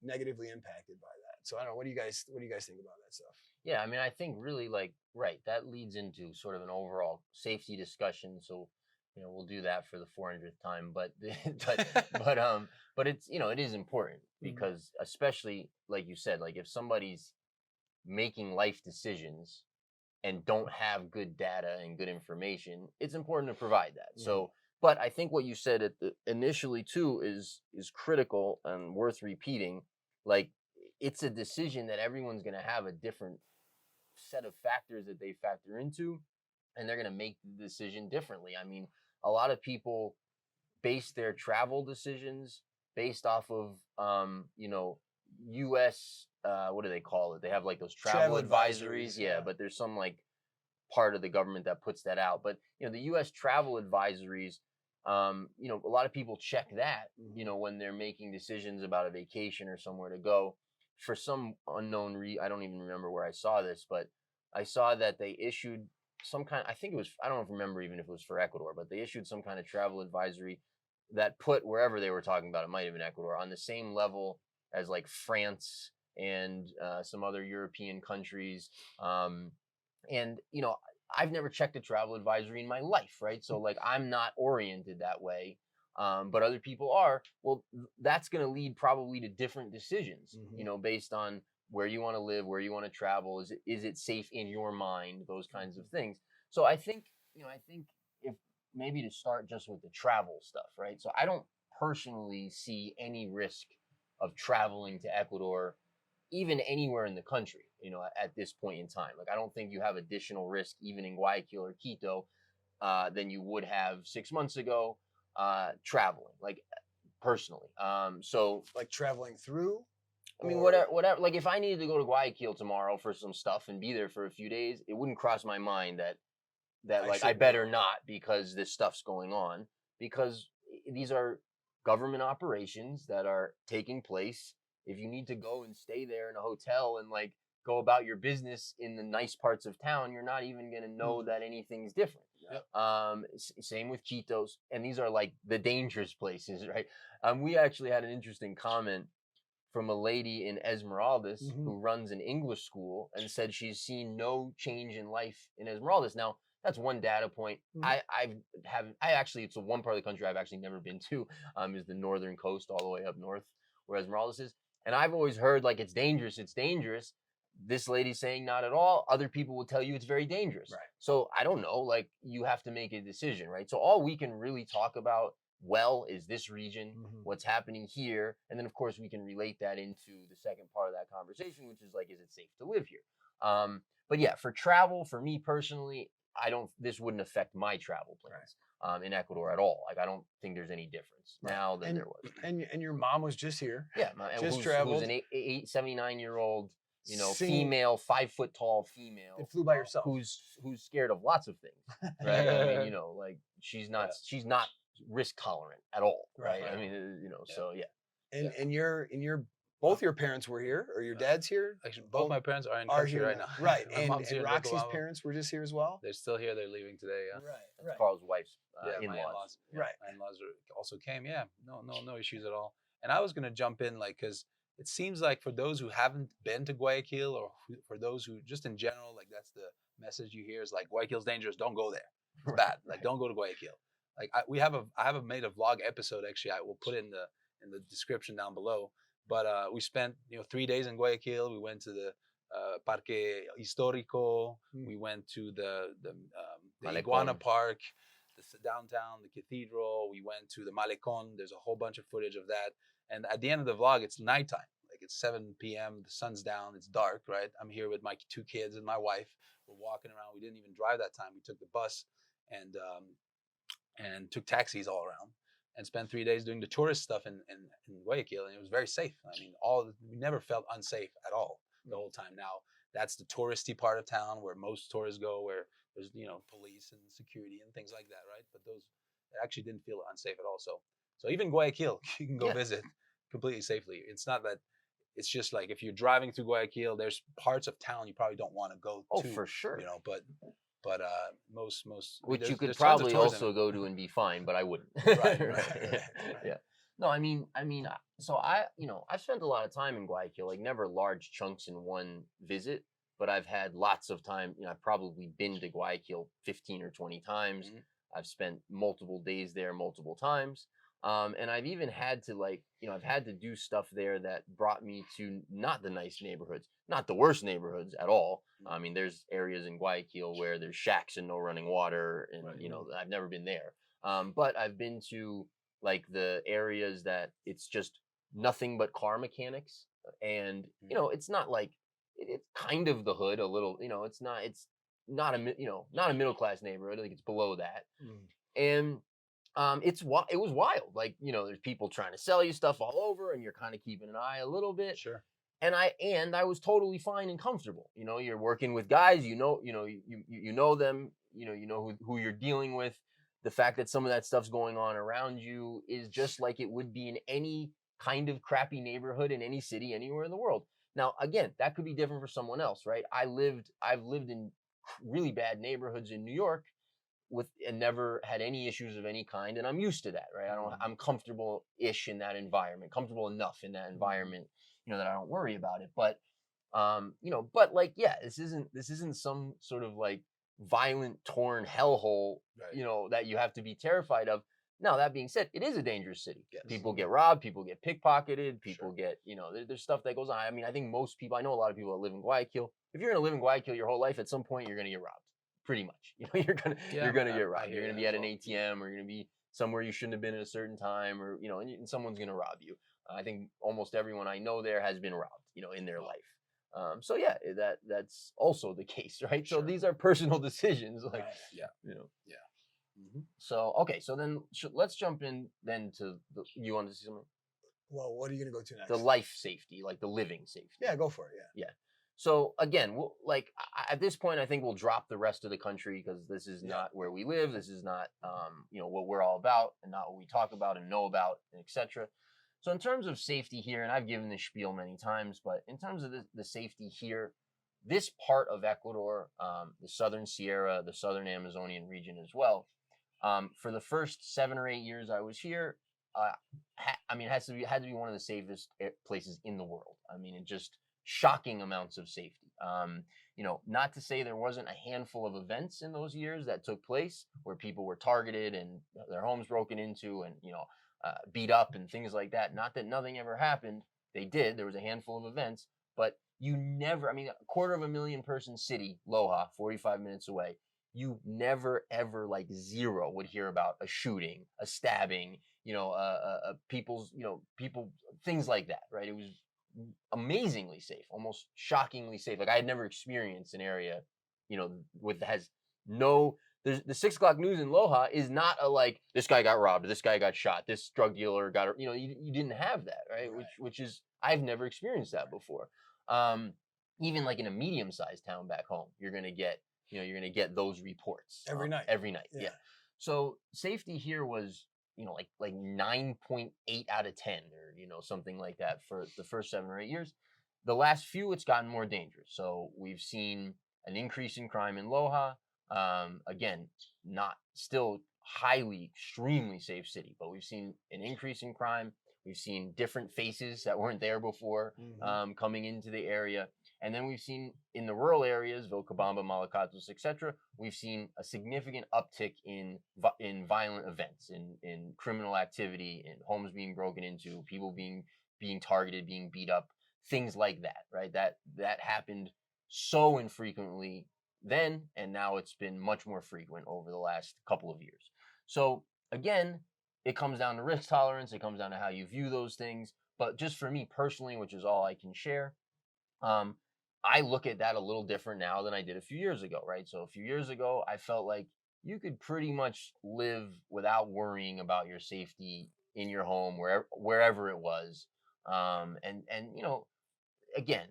negatively impacted by that. So I don't know. What do you guys think about that stuff? Yeah, I mean, I think really that leads into sort of an overall safety discussion. So, we'll do that for the 400th time, but it's, it is important, because especially like you said, like if somebody's making life decisions and don't have good data and good information, it's important to provide that. Mm-hmm. So, but I think what you said initially too is critical and worth repeating. Like, it's a decision that everyone's going to have a different set of factors that they factor into, and they're going to make the decision differently. I mean, a lot of people base their travel decisions based off of, U.S. What do they call it? They have like those travel advisories. Yeah, but there's some like part of the government that puts that out. But the U.S. travel advisories, a lot of people check that, when they're making decisions about a vacation or somewhere to go. For some unknown I don't even remember where I saw this, but I saw that they issued some kind, I think it was, I don't remember even if it was for Ecuador, but they issued some kind of travel advisory that put wherever they were talking about, it might have been Ecuador, on the same level as like France and some other European countries. And I've never checked a travel advisory in my life, right? So like I'm not oriented that way, but other people are. Well, that's going to lead probably to different decisions, based on where you want to live, where you want to travel. Is it safe in your mind? Those kinds of things. So I think if maybe to start just with the travel stuff, right? So I don't personally see any risk of traveling to Ecuador, even anywhere in the country, at this point in time. Like, I don't think you have additional risk, even in Guayaquil or Quito, than you would have 6 months ago, traveling, like, personally. So, Like traveling through? I mean, Or- whatever. Like, if I needed to go to Guayaquil tomorrow for some stuff and be there for a few days, it wouldn't cross my mind that I like I shouldn't better go. not, because this stuff's going on, because these are government operations that are taking place. If you need to go and stay there in a hotel and like go about your business in the nice parts of town, you're not even going to know that anything's different. Yep. Same with Quitos, and these are like the dangerous places, right? We actually had an interesting comment from a lady in Esmeraldas who runs an English school and said she's seen no change in life in Esmeraldas. Now, that's one data point. I actually, it's the one part of the country I've actually never been to, is the northern coast all the way up north where Esmeraldas is. And I've always heard like it's dangerous. This lady's saying not at all. Other people will tell you it's very dangerous. Right. So I don't know, like you have to make a decision, right? So all we can really talk about is this region, what's happening here. And then of course we can relate that into the second part of that conversation, which is like, is it safe to live here? But yeah, for travel, for me personally, this wouldn't affect my travel plans in Ecuador at all. Like I don't think there's any difference now than there was. And your mom was just here. Yeah, just who's traveled. an 79-year-old, Sing- female, 5 foot tall female. It flew by herself. Who's scared of lots of things, right? I mean, like she's not risk tolerant at all, right? I mean, so yeah. And both your parents were here, or your dad's here? Actually, both my parents are in Are country here right now. now. Right. My mom's here and in Roxy's Riobamba. parents were just here as well? They're still here. They're leaving today. Yeah. Right. Carl's wife's My in-laws. in-laws. Right. My in-laws also came. Yeah. No issues at all. And I was gonna jump in, like, because it seems like for those who haven't been to Guayaquil, or for those who just in general, like that's the message you hear is like Guayaquil's dangerous. Don't go there. It's bad. Like don't go to Guayaquil. Like I have made a vlog episode. Actually, I will put it in the description down below. But we spent 3 days in Guayaquil. We went to the Parque Histórico. We went to the Iguana Park, the downtown, the cathedral. We went to the Malecon. There's a whole bunch of footage of that. And at the end of the vlog, it's nighttime. Like it's 7 p.m. The sun's down. It's dark, right? I'm here with my 2 kids and my wife. We're walking around. We didn't even drive that time. We took the bus and took taxis all around, and spent 3 days doing the tourist stuff in Guayaquil, and it was very safe. I mean, we never felt unsafe at all the whole time. Now, that's the touristy part of town where most tourists go, where there's police and security and things like that, right? But it actually didn't feel unsafe at all. So even Guayaquil, you can go visit completely safely. It's not that. It's just like if you're driving through Guayaquil, there's parts of town you probably don't want to go to. Oh, for sure. But most which you could there's tons of probably tourism. also go to and be fine, but I wouldn't. Right. Yeah. No, I mean, so I've spent a lot of time in Guayaquil, like never large chunks in one visit, but I've had lots of time. I've probably been to Guayaquil 15 or 20 times. I've spent multiple days there multiple times. And I've even had to I've had to do stuff there that brought me to not the nice neighborhoods, not the worst neighborhoods at all. I mean, there's areas in Guayaquil where there's shacks and no running water, and I've never been there. But I've been to like the areas that it's just nothing but car mechanics, and it's not like it's kind of the hood a little. It's not a middle class neighborhood. I think it's below that, and it was wild. Like, there's people trying to sell you stuff all over, and you're kind of keeping an eye a little bit. Sure. And I was totally fine and comfortable. You're working with guys, you know them, you know who you're dealing with. The fact that some of that stuff's going on around you is just like it would be in any kind of crappy neighborhood in any city anywhere in the world. Now, again, that could be different for someone else, right? I've lived in really bad neighborhoods in New York, and never had any issues of any kind, and I'm used to that, right? I'm comfortable-ish in that environment, comfortable enough in that environment, that I don't worry about it. But but like, yeah, this isn't some sort of like violent, torn hellhole, Right. that you have to be terrified of. Now, that being said, it is a dangerous city. Yes. People get robbed, people get pickpocketed, people Sure. get, there's stuff that goes on. I mean, I think most people, I know a lot of people that live in Guayaquil. If you're gonna live in Guayaquil your whole life, at some point you're gonna get robbed. Pretty much. You're gonna Yeah, get I robbed. hear You're gonna that be as at an well. ATM, or you're gonna be somewhere you shouldn't have been at a certain time, or and someone's gonna rob you. I think almost everyone I know there has been robbed, in their life. So yeah, that's also the case, right? So Sure. these are personal decisions, like, Right. Yeah. Yeah. Mhm. So okay, so then let's jump in then to you want to see something? Well, what are you gonna go to next? The life safety, like the living safety. Yeah, go for it. Yeah. So again, at this point, I think we'll drop the rest of the country, because this is not where we live. This is not, what we're all about, and not what we talk about and know about, etc. So in terms of safety here, and I've given this spiel many times, but in terms of the safety here, this part of Ecuador, the Southern Sierra, the Southern Amazonian region as well, for the first 7 or 8 years I was here, it had to be one of the safest places in the world. I mean, it just shocking amounts of safety. Not to say there wasn't a handful of events in those years that took place where people were targeted and their homes broken into and beat up and things like that. Not that nothing ever happened. They did. There was a handful of events, but you never. I mean, a 250,000 person city, Loja, 45 minutes away. You never ever, like zero, would hear about a shooting, a stabbing, people, things like that, right? It was amazingly safe, almost shockingly safe. Like, I had never experienced an area, with has no. There's the 6 o'clock news in Loja is not a like this guy got robbed, this guy got shot, this drug dealer got, you didn't have that, right? Which is I've never experienced that before. Even like in a medium-sized town back home, you're gonna get those reports Every night. Every night, Yeah. yeah. So safety here was, like 9.8 out of 10, or something like that for the first 7 or 8 years. The last few, it's gotten more dangerous. So we've seen an increase in crime in Loja. Again, not still highly, extremely safe city, but we've seen an increase in crime. We've seen different faces that weren't there before coming into the area. And then we've seen in the rural areas, Vilcabamba, Malacatos, etc., we've seen a significant uptick in violent events, in criminal activity, in homes being broken into, people being targeted, being beat up, things like that, right? That happened so infrequently then, and now it's been much more frequent over the last couple of years. So again, it comes down to risk tolerance. It comes down to how you view those things. But just for me personally, which is all I can share, I look at that a little different now than I did a few years ago, right? So a few years ago, I felt like you could pretty much live without worrying about your safety in your home, wherever it was. And again,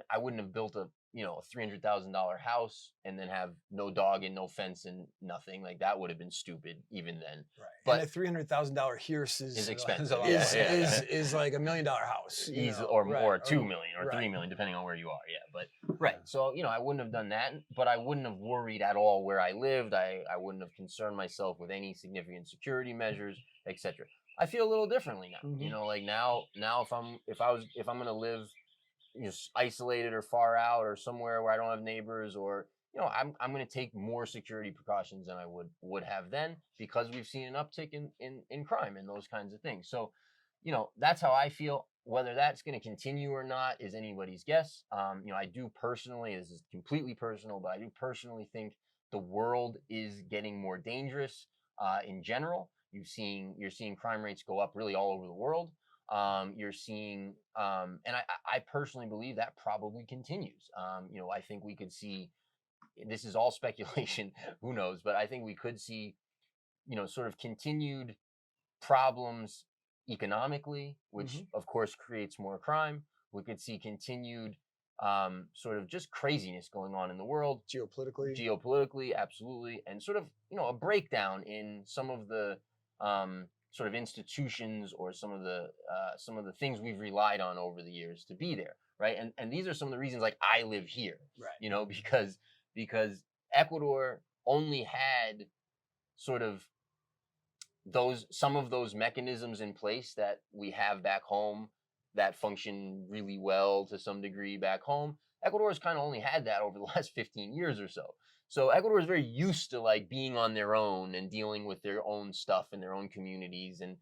I wouldn't have built a $300,000 house and then have no dog and no fence and nothing. Like, that would have been stupid even then. Right. But and a $300,000 hearse is expensive. Is like $1 million house, or more, right, 2 million or 3 million, depending on where you are. Yeah, but right. So I wouldn't have done that, but I wouldn't have worried at all where I lived. I wouldn't have concerned myself with any significant security measures, etc. I feel a little differently now. Like now if I'm going to live isolated or far out or somewhere where I don't have neighbors, or I'm going to take more security precautions than I would have then, because we've seen an uptick in crime and those kinds of things. So that's how I feel. Whether that's going to continue or not is anybody's guess. I do personally, this is completely personal, but I do personally think the world is getting more dangerous in general. You're seeing crime rates go up really all over the world. You're seeing, and I personally believe that probably continues. I think we could see, this is all speculation, who knows, but I think we could see, sort of continued problems economically, which of course creates more crime. We could see continued sort of just craziness going on in the world. Geopolitically, absolutely. And sort of, a breakdown in some of the sort of institutions or some of the things we've relied on over the years to be there, right? And these are some of the reasons, like, I live here, right? Because Ecuador only had sort of some of those mechanisms in place that we have back home that function really well to some degree back home. Ecuador's kind of only had that over the last 15 years or so. So Ecuador is very used to like being on their own and dealing with their own stuff in their own communities. And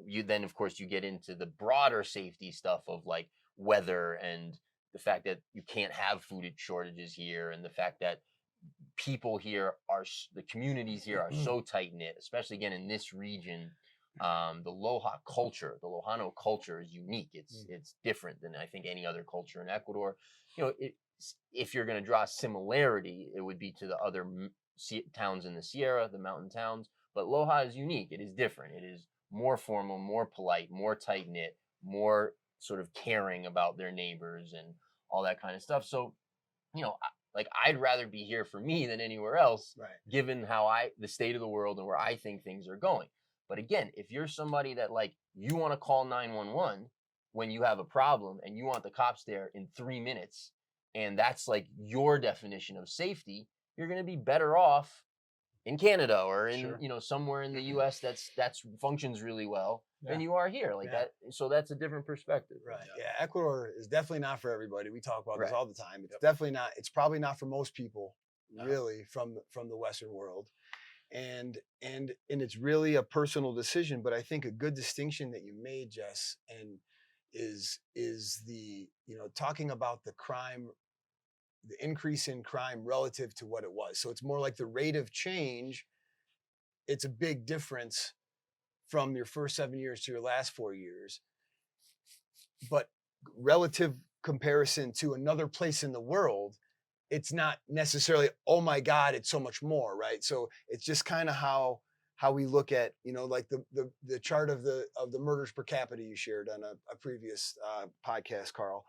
you then, of course, you get into the broader safety stuff of like weather and the fact that you can't have food shortages here, and the fact that people here the communities here are so tight knit, especially again in this region. The Lojano culture is unique. It's different than I think any other culture in Ecuador. You know, if you're going to draw a similarity, it would be to the other towns in the Sierra, the mountain towns. But Loja is unique. It is different. It is more formal, more polite, more tight knit, more sort of caring about their neighbors and all that kind of stuff. So, you know, like I'd rather be here for me than anywhere else, Right. given the state of the world and where I think things are going. But again, if you're somebody that like you want to call 911 when you have a problem and you want the cops there in 3 minutes, and that's like your definition of safety, you're going to be better off in Canada or in somewhere in the US that's functions really well than you are here. Like that. So that's a different perspective. Right. Yeah. Ecuador is definitely not for everybody. We talk about this all the time. It's definitely not. It's probably not for most people, really, from the Western world. And it's really a personal decision. But I think a good distinction that you made, Jess, and is the talking about the crime, the increase in crime relative to what it was. So it's more like the rate of change. It's a big difference from your first 7 years to your last 4 years. But relative comparison to another place in the world, it's not necessarily, oh my God, it's so much more, right? So it's just kind of how we look at, like the chart of the murders per capita you shared on a previous podcast, Carl.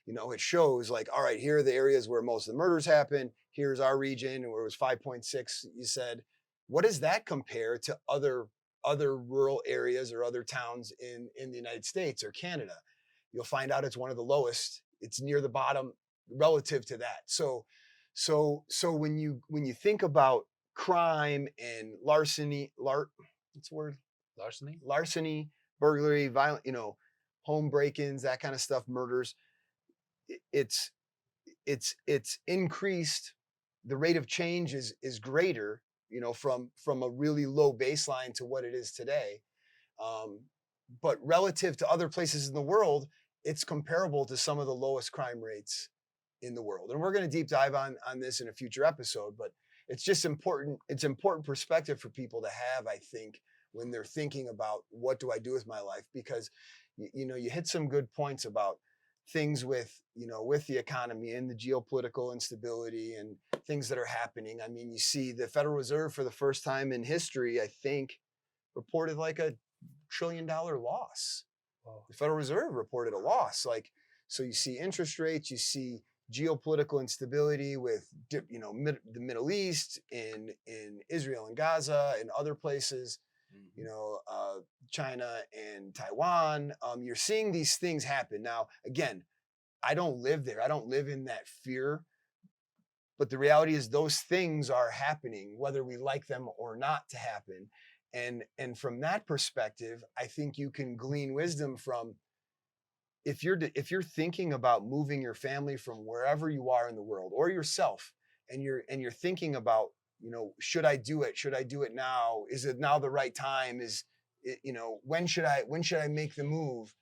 It shows like, all right, here are the areas where most of the murders happen. Here's our region where it was 5.6, you said. What does that compare to other rural areas or other towns in the United States or Canada? You'll find out it's one of the lowest. It's near the bottom relative to that. So when you think about crime and larceny, what's the word? Larceny, burglary, violent, home break-ins, that kind of stuff, murders. It's increased. The rate of change is greater, from a really low baseline to what it is today. But relative to other places in the world, it's comparable to some of the lowest crime rates in the world. And we're going to deep dive on this in a future episode, but it's just important. It's important perspective for people to have, I think, when they're thinking about what do I do with my life, because you hit some good points about things with the economy and the geopolitical instability and things that are happening. I mean, you see the Federal Reserve for the first time in history, I think, reported like $1 trillion loss. Wow. The Federal Reserve reported a loss. So you see interest rates, you see geopolitical instability with, the Middle East, in Israel and Gaza and other places, China and Taiwan. You're seeing these things happen. Now, again, I don't live there. I don't live in that fear. But the reality is those things are happening, whether we like them or not to happen. And from that perspective, I think you can glean wisdom from, if you're thinking about moving your family from wherever you are in the world or yourself, and you're thinking about, should I do it? Should I do it now? Is it now the right time? When should I make the move?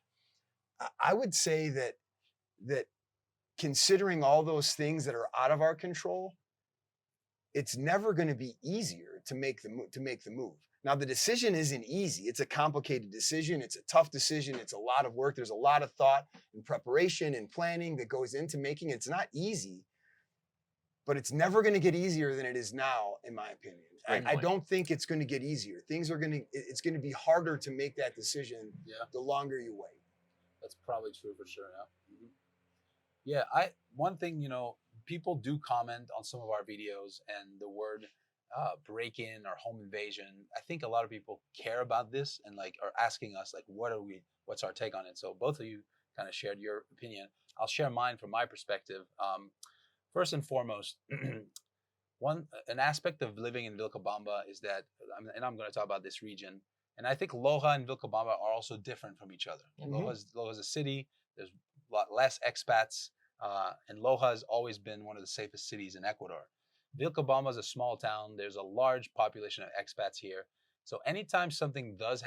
I would say that considering all those things that are out of our control, it's never going to be easier to make the move. Now, the decision isn't easy. It's a complicated decision. It's a tough decision. It's a lot of work. There's a lot of thought and preparation and planning that goes into making it. It's not easy, but it's never going to get easier than it is now, in my opinion. I don't think it's going to get easier. It's going to be harder to make that decision the longer you wait. That's probably true for sure. Yeah. Yeah. One thing, people do comment on some of our videos, and the word break-in or home invasion. I think a lot of people care about this and are asking us what's our take on it. So both of you kind of shared your opinion. I'll share mine from my perspective. First and foremost, an aspect of living in Vilcabamba is that, and I'm going to talk about this region, and I think Loja and Vilcabamba are also different from each other. Mhm. Loja's a city. There's a lot less expats, and Loja has always been one of the safest cities in Ecuador. Vilcabamba is a small town. There's a large population of expats here. So anytime something does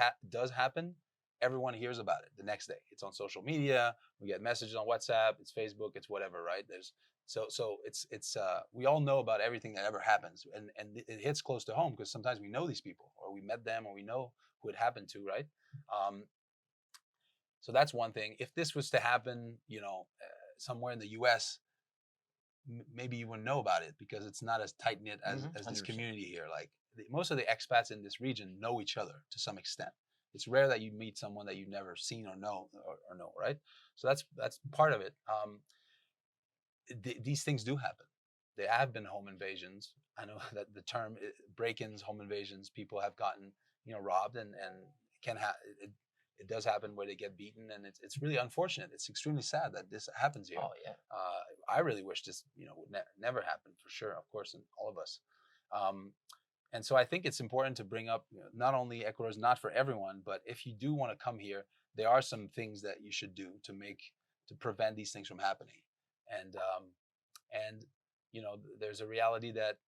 happen, everyone hears about it the next day. It's on social media. We get messages on WhatsApp. It's Facebook. It's whatever, right? So it's we all know about everything that ever happens, and it hits close to home because sometimes we know these people, or we met them, or we know who it happened to, right? So that's one thing. If this was to happen, somewhere in the U.S., maybe you wouldn't know about it because it's not as tight knit as this 100%. community here. Like most of the expats in this region know each other to some extent. It's rare that you meet someone that you've never seen or know, right? So that's part of it. These things do happen. There have been home invasions. I know that the term break-ins, home invasions, people have gotten robbed, and it does happen where they get beaten, and it's really unfortunate. It's extremely sad that this happens here. Oh yeah. I really wish this would never happen, for sure, of course, in all of us. And so I think it's important to bring up, not only Ecuador is not for everyone, but if you do want to come here, there are some things that you should do to prevent these things from happening. And there's a reality that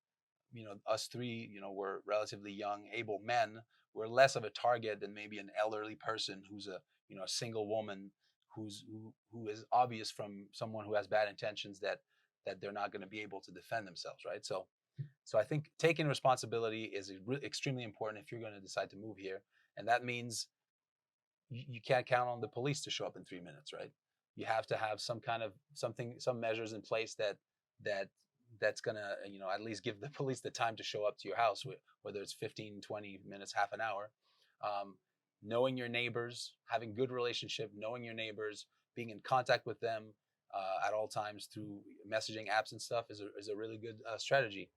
us three, we're relatively young, able men. We're less of a target than maybe an elderly person who's a single woman who is obvious from someone who has bad intentions that they're not going to be able to defend themselves, right? So I think taking responsibility is extremely important if you're going to decide to move here, and that means you can't count on the police to show up in 3 minutes, right? You have to have some measures in place that's going to at least give the police the time to show up to your house, whether it's 15, 20 minutes, half an hour. Knowing your neighbors, having good relationship, knowing your neighbors, being in contact with them at all times through messaging apps and stuff is a really good strategy.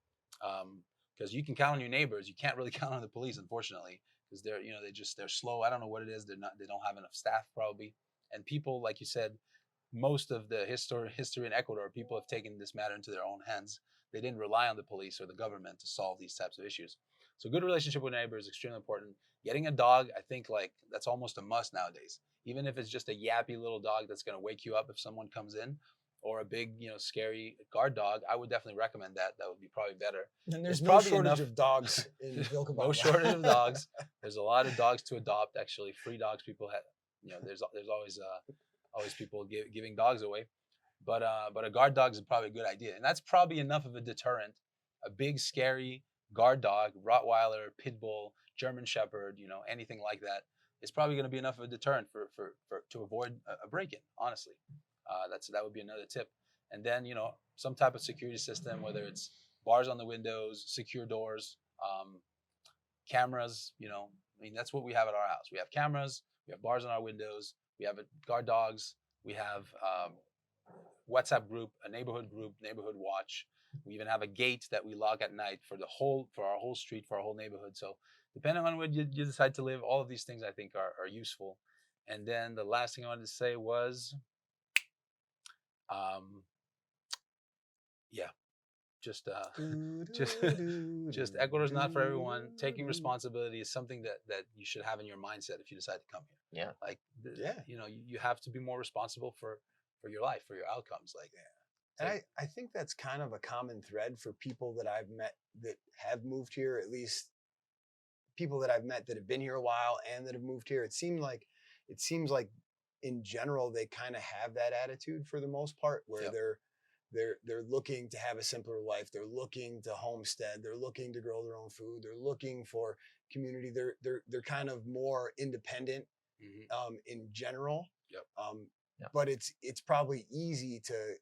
Because you can count on your neighbors, you can't really count on the police, unfortunately, because they're slow. I don't know what it is. They don't have enough staff probably, and people, like you said, most of the history in Ecuador, people have taken this matter into their own hands. They didn't rely on the police or the government to solve these types of issues. So good relationship with neighbors is extremely important. Getting a dog, I think, that's almost a must nowadays. Even if it's just a yappy little dog that's going to wake you up if someone comes in, or a big, scary guard dog, I would definitely recommend that. That would be probably better. And there's no shortage of dogs in Vilcabamba. No shortage of dogs. There's a lot of dogs to adopt. Actually, free dogs. People have, there's always people giving dogs away, but a guard dog is probably a good idea, and that's probably enough of a deterrent. A big, scary guard dog, Rottweiler, Pit Bull, German Shepherd, anything like that, is probably going to be enough of a deterrent to avoid a break-in. Honestly, that would be another tip. And then some type of security system, whether it's bars on the windows, secure doors, cameras. That's what we have at our house. We have cameras. We have bars on our windows. We have guard dogs. We have WhatsApp group, a neighborhood group, neighborhood watch. We even have a gate that we lock at night for our whole street, for our whole neighborhood. So depending on where you decide to live, all of these things I think are useful. And then the last thing I wanted to say was, just Ecuador's not for everyone. Taking responsibility is something that you should have in your mindset if you decide to come here. Yeah. You have to be more responsible for your life, for your outcomes. And I think that's kind of a common thread for people that I've met that have moved here, at least people that I've met that have been here a while and that have moved here. It seems like in general, they kind of have that attitude for the most part, where they're looking to have a simpler life. They're looking to homestead. They're looking to grow their own food. They're looking for community. They're kind of more independent in general. Yep. But it's probably easy to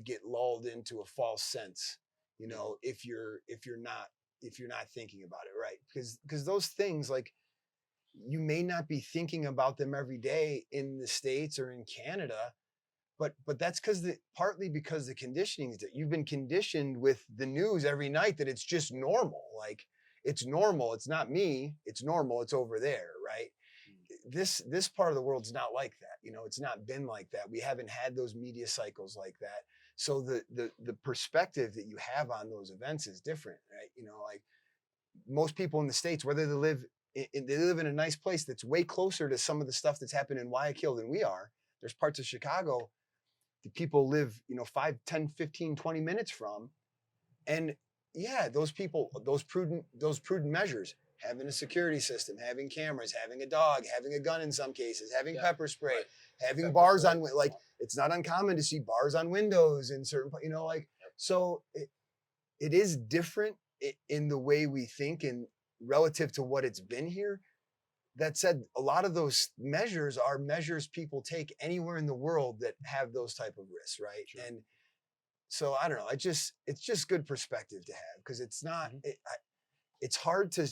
get lulled into a false sense, if you're not thinking about it right, because those things, like, you may not be thinking about them every day in the States or in Canada, but that's partly because the conditioning is that you've been conditioned with the news every night that it's just normal. Like, it's normal. It's not me. It's normal. It's over there, right? This part of the world's not like that. It's not been like that. We haven't had those media cycles like that. So the perspective that you have on those events is different, right? You know, like most people in the States, whether they live they live in a nice place that's way closer to some of the stuff that's happening in Guayaquil than we are. There's parts of Chicago that people live, you know, 5, 10, 15, 20 minutes from. And yeah, those people, those prudent measures, having a security system, having cameras, having a dog, having a gun in some cases, having pepper spray, right. having Pepper bars spray. on, like, it's not uncommon to see bars on windows in certain, you know, like, so it is different in the way we think and relative to what it's been here. That said, a lot of those measures are measures people take anywhere in the world that have those type of risks, right? Sure. And so I don't know. It's just good perspective to have, because it's not. It's hard to.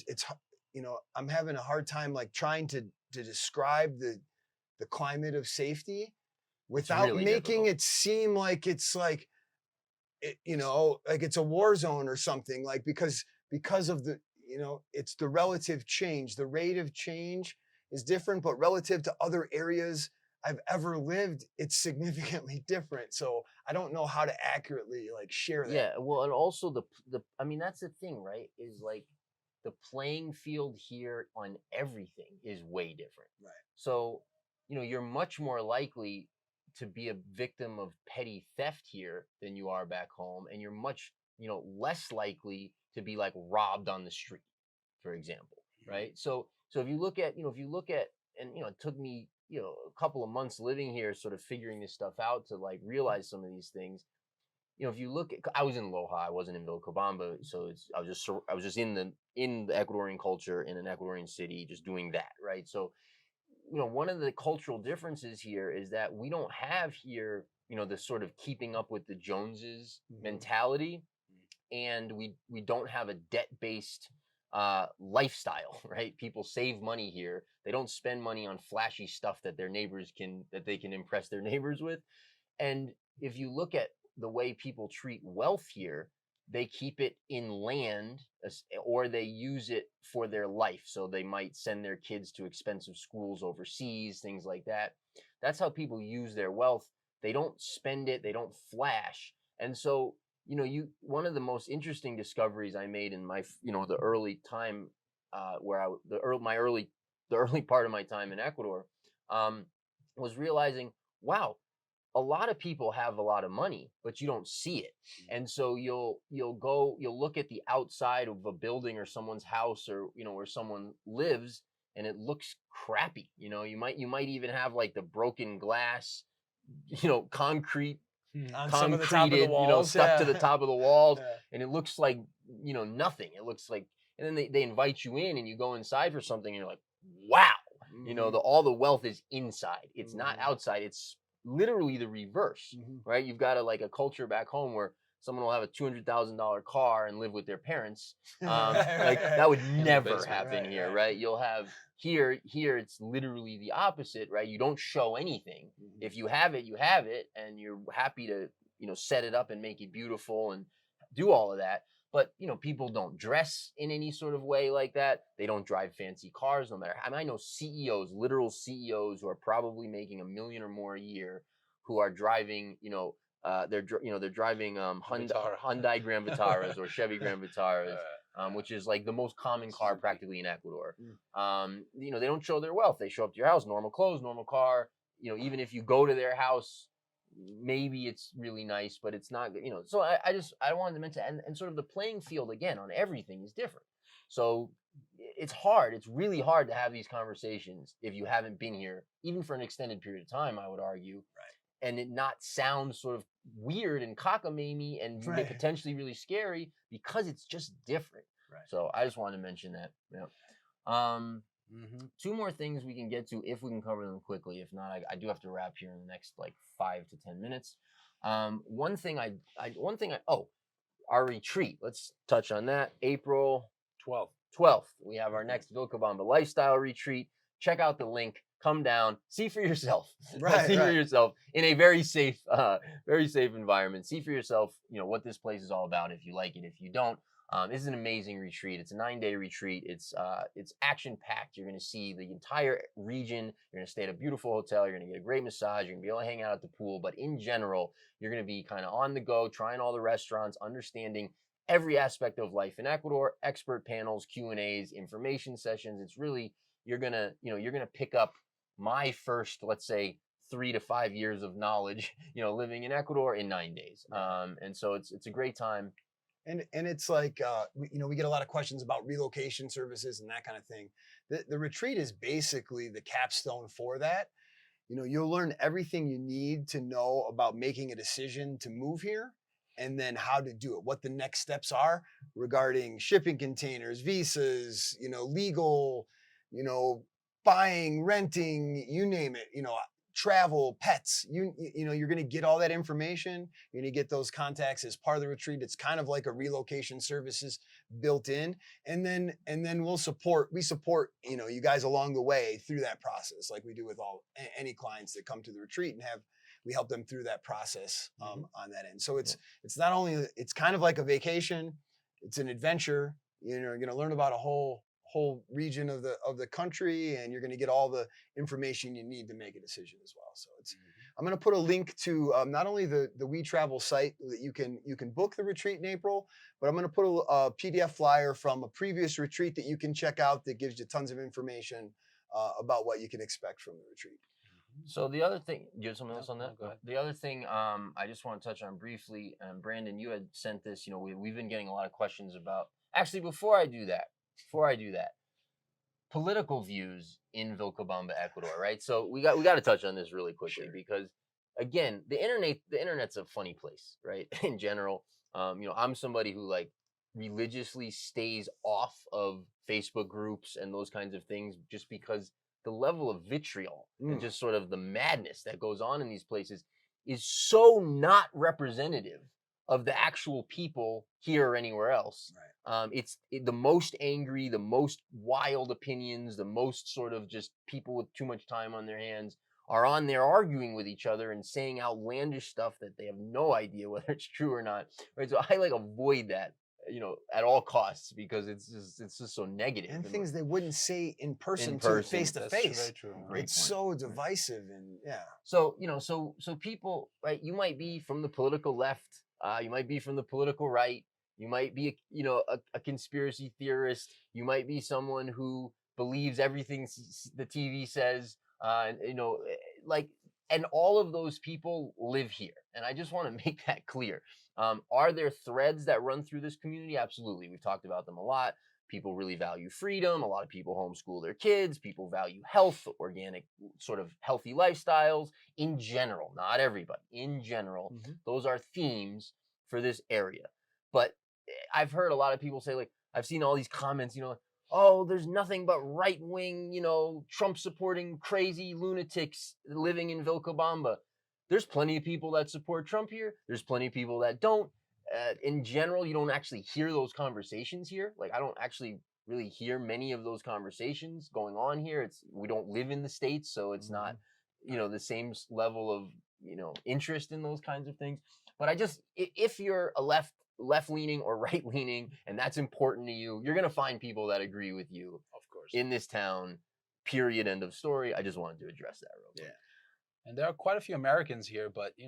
You know, I'm having a hard time like trying to describe the climate of safety without really making difficult. it seem like it's like, you know, like it's a war zone or something. Like because of the, you know, it's the relative change. The rate of change is different, but relative to other areas I've ever lived, it's significantly different. So I don't know how to accurately like share that. Yeah, well, and also the I mean, that's the thing, right? Is like the playing field here on everything is way different. Right. So, you know, you're much more likely to be a victim of petty theft here than you are back home, and you're much, you know, less likely to be like robbed on the street, for example, right? So if you look at, and you know, it took me, you know, a couple of months living here, sort of figuring this stuff out to like realize some of these things. You know, if you look at, I was in Loja, I wasn't in Vilcabamba, so I was just in the Ecuadorian culture in an Ecuadorian city, just doing that, right? So, you know, one of the cultural differences here is that we don't have here, you know, the sort of keeping up with the Joneses mentality, and we don't have a debt-based lifestyle, right? People save money here. They don't spend money on flashy stuff that they can impress their neighbors with. And if you look at the way people treat wealth here, they keep it in land, or they use it for their life. So they might send their kids to expensive schools overseas, things like that. That's how people use their wealth. They don't spend it, they don't flash. And so, you know, one of the most interesting discoveries I made in my, you know, the early time the early part of my time in Ecuador, was realizing, wow, a lot of people have a lot of money, but you don't see it. And so you'll look at the outside of a building or someone's house, or, you know, where someone lives, and it looks crappy. You know, you might even have like the broken glass, you know, concreted, some of the top of the walls, you know, stuck to the top of the walls, Yeah. and it looks like, you know, nothing. It looks like, and then they invite you in, and you go inside for something, and you're like, wow, you know, all the wealth is inside. It's not outside. It's literally the reverse, right? You've got a culture back home where someone will have a $200,000 car and live with their parents. Like that would never basement, happen here, right? You'll have here it's literally the opposite, right? You don't show anything. If you have it, you have it, and you're happy to, you know, set it up and make it beautiful and do all of that. But, you know, people don't dress in any sort of way like that. They don't drive fancy cars, no matter. I mean, I know CEOs, literal CEOs, who are probably making $1 million or more a year, who are driving, you know, they're driving Hyundai Grand Vitaras or Chevy Grand Vitaras, which is like the most common car practically in Ecuador. You know, they don't show their wealth. They show up to your house, normal clothes, normal car. You know, even if you go to their house, maybe it's really nice, but it's not, you know. So I wanted to mention, and sort of the playing field again on everything is different. So it's hard. It's really hard to have these conversations if you haven't been here, even for an extended period of time, I would argue. Right. And it not sound sort of weird and cockamamie and potentially really scary, because it's just different. Right. So I just wanted to mention that. Yeah. Two more things we can get to if we can cover them quickly. If not, I do have to wrap here in the next like 5 to 10 minutes. One thing our retreat. Let's touch on that. April 12th. We have our next Vilcabamba lifestyle retreat. Check out the link. Come down, see for yourself. See for yourself in a very safe environment. See for yourself, you know, what this place is all about. If you like it, if you don't, This is an amazing retreat. It's a 9-day retreat. It's action packed. You're going to see the entire region. You're going to stay at a beautiful hotel. You're going to get a great massage. You're going to be able to hang out at the pool. But in general, you're going to be kind of on the go, trying all the restaurants, understanding every aspect of life in Ecuador, expert panels, Q&As, information sessions. It's really, you're going to pick up my first, let's say, 3 to 5 years of knowledge, living in Ecuador in 9 days. And so it's a great time. And it's like, we get a lot of questions about relocation services and that kind of thing. The retreat is basically the capstone for that. You'll learn everything you need to know about making a decision to move here, and then how to do it, what the next steps are regarding shipping containers, visas, legal, buying, renting, you name it, travel, pets, you're going to get all that information. You're going to get those contacts as part of the retreat. It's kind of like a relocation services built in. And then we support, you guys along the way through that process, like we do with any clients that come to the retreat, and we help them through that process on that end. So it's not only, it's kind of like a vacation, it's an adventure. You're going to learn about a whole region of the country, and you're going to get all the information you need to make a decision as well. So I'm going to put a link to not only the We Travel site that you can book the retreat in April, but I'm going to put a PDF flyer from a previous retreat that you can check out that gives you tons of information about what you can expect from the retreat. So the other thing, do you have something else on that? Go ahead. The other thing I just want to touch on briefly, Brandon, you had sent this, we've been getting a lot of questions about, actually, before I do that, political views in Vilcabamba, Ecuador, right? So we got to touch on this really quickly, because again, the internet's a funny place, right? In general, I'm somebody who religiously stays off of Facebook groups and those kinds of things, just because the level of vitriol and just sort of the madness that goes on in these places is so not representative of the actual people here or anywhere else. Right. It's the most angry, the most wild opinions, the most sort of just people with too much time on their hands are on there arguing with each other and saying outlandish stuff that they have no idea whether it's true or not. Right. So I avoid that, at all costs, because it's just so negative. And things they wouldn't say in person. Face to That's face. very true. It's so divisive, and So, so people, right, you might be from the political left, you might be from the political right, you might be, a conspiracy theorist, you might be someone who believes everything the TV says, and all of those people live here. And I just want to make that clear. Are there threads that run through this community? Absolutely. We've talked about them a lot. People really value freedom. A lot of people homeschool their kids. People value health, organic, sort of healthy lifestyles in general, not everybody. In general, those are themes for this area. But I've heard a lot of people say, I've seen all these comments, oh, there's nothing but right-wing, Trump supporting crazy lunatics living in Vilcabamba. There's plenty of people that support Trump here. There's plenty of people that don't. In general, you don't actually hear those conversations here. I don't actually really hear many of those conversations going on here. We don't live in the States, so it's not, the same level of, interest in those kinds of things. But if you're a left-leaning or right-leaning, and that's important to you, you're going to find people that agree with you, Of course, in this town, period, end of story. I just wanted to address that real quick. Yeah. And there are quite a few Americans here, but I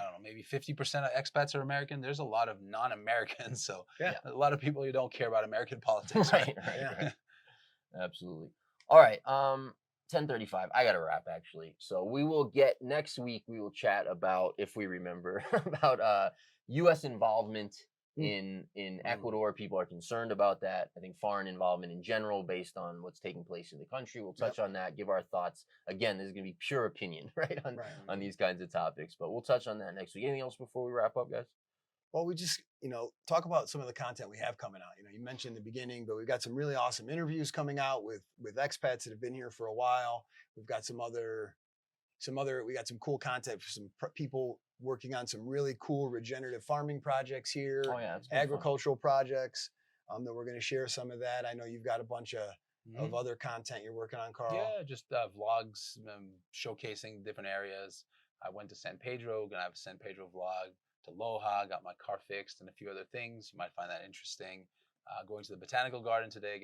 don't know, maybe 50% of expats are American. There's a lot of non-Americans, so a lot of people who don't care about American politics. Right. Absolutely. All right. 10:35. I got to wrap, actually. So we will get next week. We will chat about, if we remember, about U.S. involvement in Ecuador. People are concerned about that. I think foreign involvement in general, based on what's taking place in the country. We'll touch on that, give our thoughts. Again, this is going to be pure opinion, right, on these kinds of topics. But we'll touch on that next week. Anything else before we wrap up, guys? Well, we just, talk about some of the content we have coming out. You mentioned in the beginning, but we've got some really awesome interviews coming out with expats that have been here for a while. We've got we got some cool content for some people working on some really cool regenerative farming projects here. Oh, yeah. Agricultural projects that we're going to share some of that. I know you've got a bunch of other content you're working on, Carl. Yeah, just vlogs showcasing different areas. I went to San Pedro, gonna have a San Pedro vlog. to Loja, got my car fixed and a few other things. You might find that interesting. Going to the botanical garden today,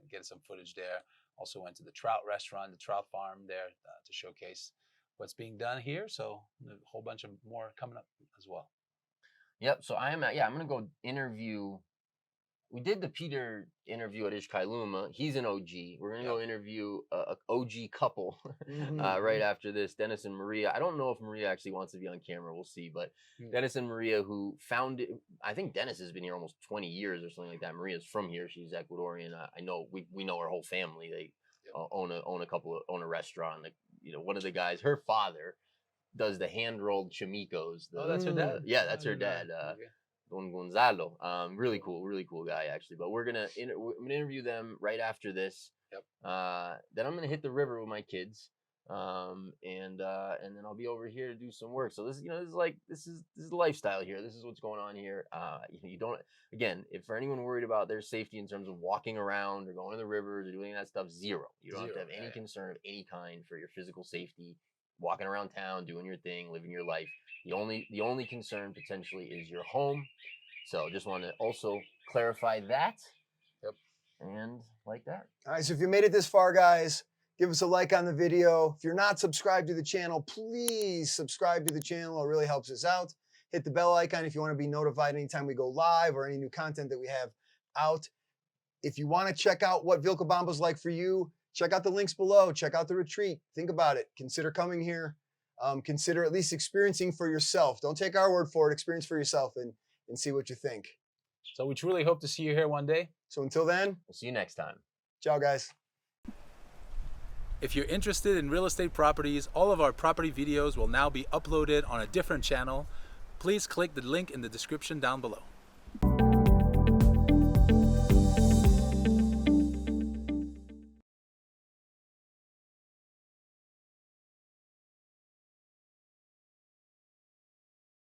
get some footage there. Also went to the trout restaurant, the trout farm there to showcase what's being done here. So a whole bunch of more coming up as well. Yep. So I'm gonna go interview. We did the Peter interview at Ishkailuma. He's an OG. We're gonna go interview a OG couple right after this, Dennis and Maria. I don't know if Maria actually wants to be on camera. We'll see. But Dennis and Maria, who founded, I think Dennis has been here almost 20 years or something like that. Maria's from here. She's Ecuadorian. I know we know her whole family. They own a restaurant. Like, one of the guys, her father, does the hand rolled chamicos. That's her dad. Yeah, that's her dad. Don Gonzalo, really cool guy actually. But we're gonna interview them right after this. Yep. Then I'm gonna hit the river with my kids, and then I'll be over here to do some work. So this is the lifestyle here. This is what's going on here. You don't, again, if for anyone worried about their safety in terms of walking around or going to the rivers or doing that stuff, zero. You don't have to have any concern of any kind for your physical safety. Walking around town, doing your thing, living your life. The only concern potentially is your home. So just want to also clarify that. Yep. And like that. All right, so if you made it this far, guys, give us a like on the video. If you're not subscribed to the channel, please subscribe to the channel. It really helps us out. Hit the bell icon if you want to be notified anytime we go live or any new content that we have out. If you want to check out what Vilcabamba's like for you, check out the links below. Check out the retreat. Think about it. Consider coming here. Consider at least experiencing for yourself. Don't take our word for it. Experience for yourself and see what you think. So we truly hope to see you here one day. So until then, We'll see you next time. ciao, guys. If you're interested in real estate properties, all of our property videos will now be uploaded on a different channel. Please click the link in the description down below.